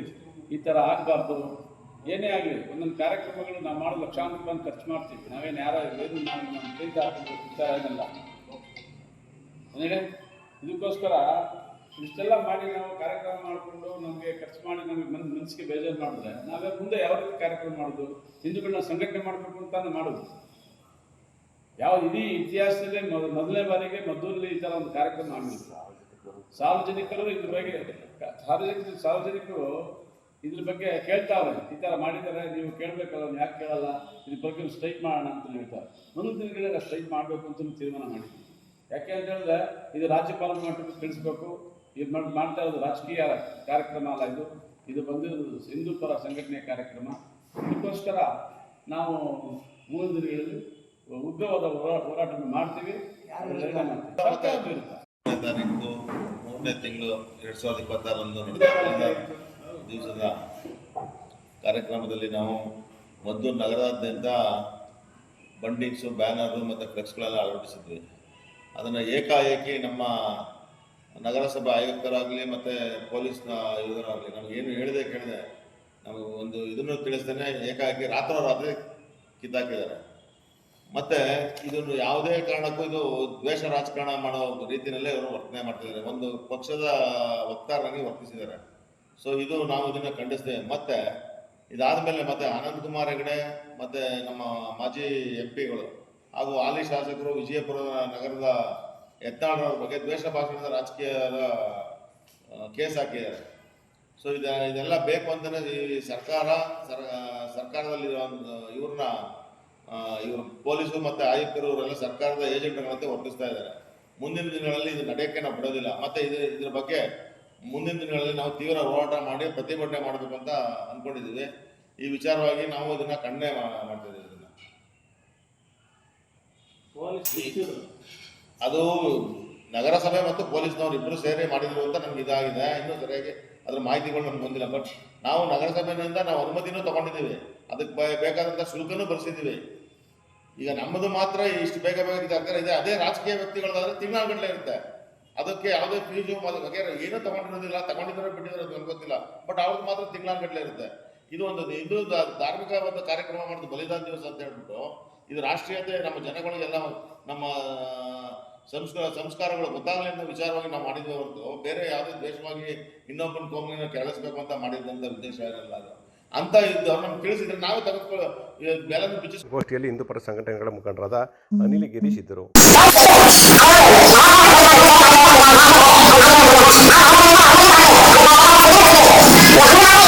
ಈ ಥರ ಆಗಬಾರ್ದು. ಏನೇ ಆಗಲಿ, ಒಂದೊಂದು ಕಾರ್ಯಕ್ರಮಗಳು ನಾವು ಮಾಡೋ ಲಕ್ಷಾಂತರ ರೂಪಾಯಿ ಖರ್ಚು ಮಾಡ್ತೀವಿ. ನಾವೇನು ಏನು ನಮ್ಮ ಕೈಗೆ ಹಾಕಬೇಕು ವಿಚಾರ ಏನಲ್ಲ. ಅಂದರೆ ಇದಕ್ಕೋಸ್ಕರ ಇಷ್ಟೆಲ್ಲ ಮಾಡಿ ನಾವು ಕಾರ್ಯಕ್ರಮ ಮಾಡಿಕೊಂಡು ನಮಗೆ ಖರ್ಚು ಮಾಡಿ ನಮಗೆ ಮನಸ್ಸಿಗೆ ಬೇಜಾರು ಮಾಡಿದ್ರೆ ನಾವೇ ಮುಂದೆ ಯಾವ ರೀತಿ ಕಾರ್ಯಕ್ರಮ ಮಾಡೋದು? ಹಿಂದೂಗಳನ್ನ ಸಂಘಟನೆ ಮಾಡಬೇಕು ಅಂತಾನೆ ಮಾಡೋದು. ಯಾವ ಇಡೀ ಇತಿಹಾಸದಲ್ಲೇ ಮೊದಲನೇ ಬಾರಿಗೆ ಮದ್ದೂರಲ್ಲಿ ಈ ಥರ ಒಂದು ಕಾರ್ಯಕ್ರಮ ಆಗಲಿಲ್ಲ. ಸಾರ್ವಜನಿಕರು ಇದ್ರ ಬಗ್ಗೆ ಸಾರ್ವಜನಿಕರು ಇದ್ರ ಬಗ್ಗೆ ಕೇಳ್ತಾವ್ರೆ, ಈ ಥರ ಮಾಡಿದ್ದಾರೆ, ನೀವು ಕೇಳಬೇಕಲ್ಲ, ಯಾಕೆ ಕೇಳಲ್ಲ, ಇದ್ರ ಬಗ್ಗೆ ಸ್ಟ್ರೈಕ್ ಮಾಡೋಣ ಅಂತ ಹೇಳ್ತಾರೆ. ಮುಂದಿನ ದಿನಗಳಲ್ಲಿ ಸ್ಟ್ರೈಕ್ ಮಾಡಬೇಕು ಅಂತ ತೀರ್ಮಾನ ಮಾಡಿದ್ವಿ. ಯಾಕೆ ಅಂತ ಹೇಳಿದ್ರೆ ಇದು ರಾಜ್ಯಪಾಲರ ಮಟ್ಟಕ್ಕೆ ತಿಳಿಸ್ಬೇಕು. ಇದು ಮಾಡ್ತಾ ಇರೋದು ರಾಜಕೀಯ ಕಾರ್ಯಕ್ರಮ ಅಲ್ಲ, ಇದು ಬಂದಿರೋದು ಹಿಂದೂ ಪರ ಸಂಘಟನೆಯ ಕಾರ್ಯಕ್ರಮ. ಇದಕ್ಕೋಸ್ಕರ ನಾವು ಮುಂದಿನ ದಿನಗಳಲ್ಲಿ ಉಗ್ರವಾದ ಹೋರಾಟ ಮಾಡ್ತೀವಿ. 3ನೇ ತಿಂಗಳು 2026 ನಡೆದ ದಿವಸದ ಕಾರ್ಯಕ್ರಮದಲ್ಲಿ ನಾವು ಮದ್ದೂರು ನಗರಾದ್ಯಂತ ಬಂಡಿಂಗ್ಸು, ಬ್ಯಾನರು ಮತ್ತು ಫ್ಲೆಕ್ಸ್ಗಳೆಲ್ಲ ಅಳವಡಿಸಿದ್ವಿ. ಅದನ್ನು ಏಕಾಏಕಿ ನಮ್ಮ ನಗರಸಭಾ ಆಯುಕ್ತರಾಗಲಿ ಮತ್ತು ಪೊಲೀಸ್ನ ಇವರಾಗಲಿ ನಮಗೇನು ಹೇಳಿದೆ ಕೇಳಿದೆ, ನಮಗೆ ಒಂದು ಇದನ್ನು ತಿಳಿಸ್ತೇನೆ ಏಕಾಏಕಿ ರಾತ್ರೋರಾತ್ರಿ ಕಿತ್ತಾಕಿದ್ದಾರೆ. ಮತ್ತು ಇದನ್ನು ಯಾವುದೇ ಕಾರಣಕ್ಕೂ ಇದು ದ್ವೇಷ ರಾಜಕಾರಣ ಮಾಡೋ ರೀತಿಯಲ್ಲೇ ಇವರು ವರ್ತನೆ ಮಾಡ್ತಿದ್ದಾರೆ. ಒಂದು ಪಕ್ಷದ ವಕ್ತಾರರಾಗಿ ವರ್ತಿಸಿದ್ದಾರೆ. ಸೊ ಇದು ನಾವು ಇದನ್ನು ಖಂಡಿಸ್ತೇವೆ. ಮತ್ತು ಇದಾದ ಮೇಲೆ ಮತ್ತೆ ಅನಂತಕುಮಾರ್ ಹೆಗಡೆ ಮತ್ತು ನಮ್ಮ ಮಾಜಿ MP ಗಳು ಹಾಗೂ ಹಾಲಿ ಶಾಸಕರು ವಿಜಯಪುರ ನಗರದ ಯತ್ನಾಳ್ ಬಗ್ಗೆ ದ್ವೇಷ ಭಾಷಣದ ರಾಜಕೀಯದ ಕೇಸ್ ಹಾಕಿದ್ದಾರೆ. ಸೊ ಇದೆಲ್ಲ ಬೇಕು ಅಂತಲೇ ಈ ಸರ್ಕಾರದಲ್ಲಿರೋ ಇವರು ಪೊಲೀಸರು ಮತ್ತು ಆಯುಕ್ತರು ಇವರೆಲ್ಲ ಸರ್ಕಾರದ ಏಜೆಂಟ್ಗಳಂತೆ ವರ್ತಿಸ್ತಾ ಇದ್ದಾರೆ. ಮುಂದಿನ ದಿನಗಳಲ್ಲಿ ಇದು ನಡೆಯೋಕ್ಕೆ ನಾವು ಬಿಡೋದಿಲ್ಲ. ಮತ್ತು ಇದ್ರ ಬಗ್ಗೆ ಮುಂದಿನ ದಿನಗಳಲ್ಲಿ ನಾವು ತೀವ್ರ ಹೋರಾಟ ಮಾಡಿ ಪ್ರತಿಭಟನೆ ಮಾಡಬೇಕು ಅಂತ ಅಂದ್ಕೊಂಡಿದ್ದೀವಿ. ಈ ವಿಚಾರವಾಗಿ ನಾವು ಇದನ್ನು ಖಂಡನೆ ಮಾಡ್ತಿದ್ದೀವಿ. ಅದು ನಗರಸಭೆ ಮತ್ತು ಪೊಲೀಸ್ನವರು ಇಬ್ಬರು ಸೇರಿ ಮಾಡಿದ್ರು ಅಂತ ನಮ್ಗೆ ಇದಾಗಿದೆ. ಇನ್ನೂ ಸರಿಯಾಗಿ ಅದ್ರ ಮಾಹಿತಿಗಳು ನಮ್ಗೆ ಬಂದಿಲ್ಲ. ಬಟ್ ನಾವು ನಗರಸಭೆಯಿಂದ ನಾವು ಅನುಮತಿನೂ ತಗೊಂಡಿದ್ದೀವಿ, ಅದಕ್ಕೆ ಬೇಕಾದಂಥ ಶುಲ್ಕನೂ ಭರಿಸಿದ್ದೀವಿ. ಈಗ ನಮ್ಮದು ಮಾತ್ರ ಇಷ್ಟು ಬೇಗ ಇದಾಗ್ತಾರೆ ಇದೆ. ಅದೇ ರಾಜಕೀಯ ವ್ಯಕ್ತಿಗಳಾದ್ರೆ ತಿಂಗಳಗಟ್ಟಲೆ ಇರುತ್ತೆ, ಅದಕ್ಕೆ ಯಾವುದೇ ಫೀಸು ವಗೇರೆ ಏನೂ ತಗೊಂಡಿರೋದಿಲ್ಲ. ತಗೊಂಡಿದ್ರೆ ಬಿಟ್ಟಿದ್ರೆ ಅದು ಗೊತ್ತಿಲ್ಲ, ಬಟ್ ಅವ್ರಿಗೆ ಮಾತ್ರ ತಿಂಗಳಗಟ್ಟಲೆ ಇರುತ್ತೆ. ಇದು ಧಾರ್ಮಿಕ ಒಂದು ಕಾರ್ಯಕ್ರಮ ಮಾಡೋದು ಬಲಿದಾನ ದಿವಸ ಅಂತ ಹೇಳ್ಬಿಟ್ಟು, ಇದು ರಾಷ್ಟ್ರೀಯತೆ ನಮ್ಮ ಜನಗಳಿಗೆಲ್ಲ ನಮ್ಮ ಸಂಸ್ಕಾರಗಳು ಗೊತ್ತಾಗಲಿ ಅನ್ನೋ ವಿಚಾರವಾಗಿ ನಾವು ಮಾಡಿದ್ವಿ ಹೊರತು ಬೇರೆ ಯಾವುದೇ ದ್ವೇಷವಾಗಿ ಇನ್ನೊಬ್ಬನ ಕೋಮಿನ ಕೆರಳಿಸ್ಬೇಕು ಅಂತ ಮಾಡಿದಂಥ ಉದ್ದೇಶ ಇರಲ್ಲ. ಅದು ಅಂತ ಇದ್ದು ಅವ್ರು ನಮ್ಗೆ ತಿಳಿಸಿದ್ರೆ ನಾವೇ ತೆಗೆದುಕೊಳ್ಳೋ ಬೆಲೆಯನ್ನು ಬಿಚ್ಚಿಸ್. ಗೋಷ್ಠಿಯಲ್ಲಿ ಹಿಂದೂ ಪರ ಸಂಘಟನೆಗಳ ಮುಖಂಡರಾದ ಅನಿಲ್ ಗಿರೀಶ್ ಇದ್ದರು. Wow!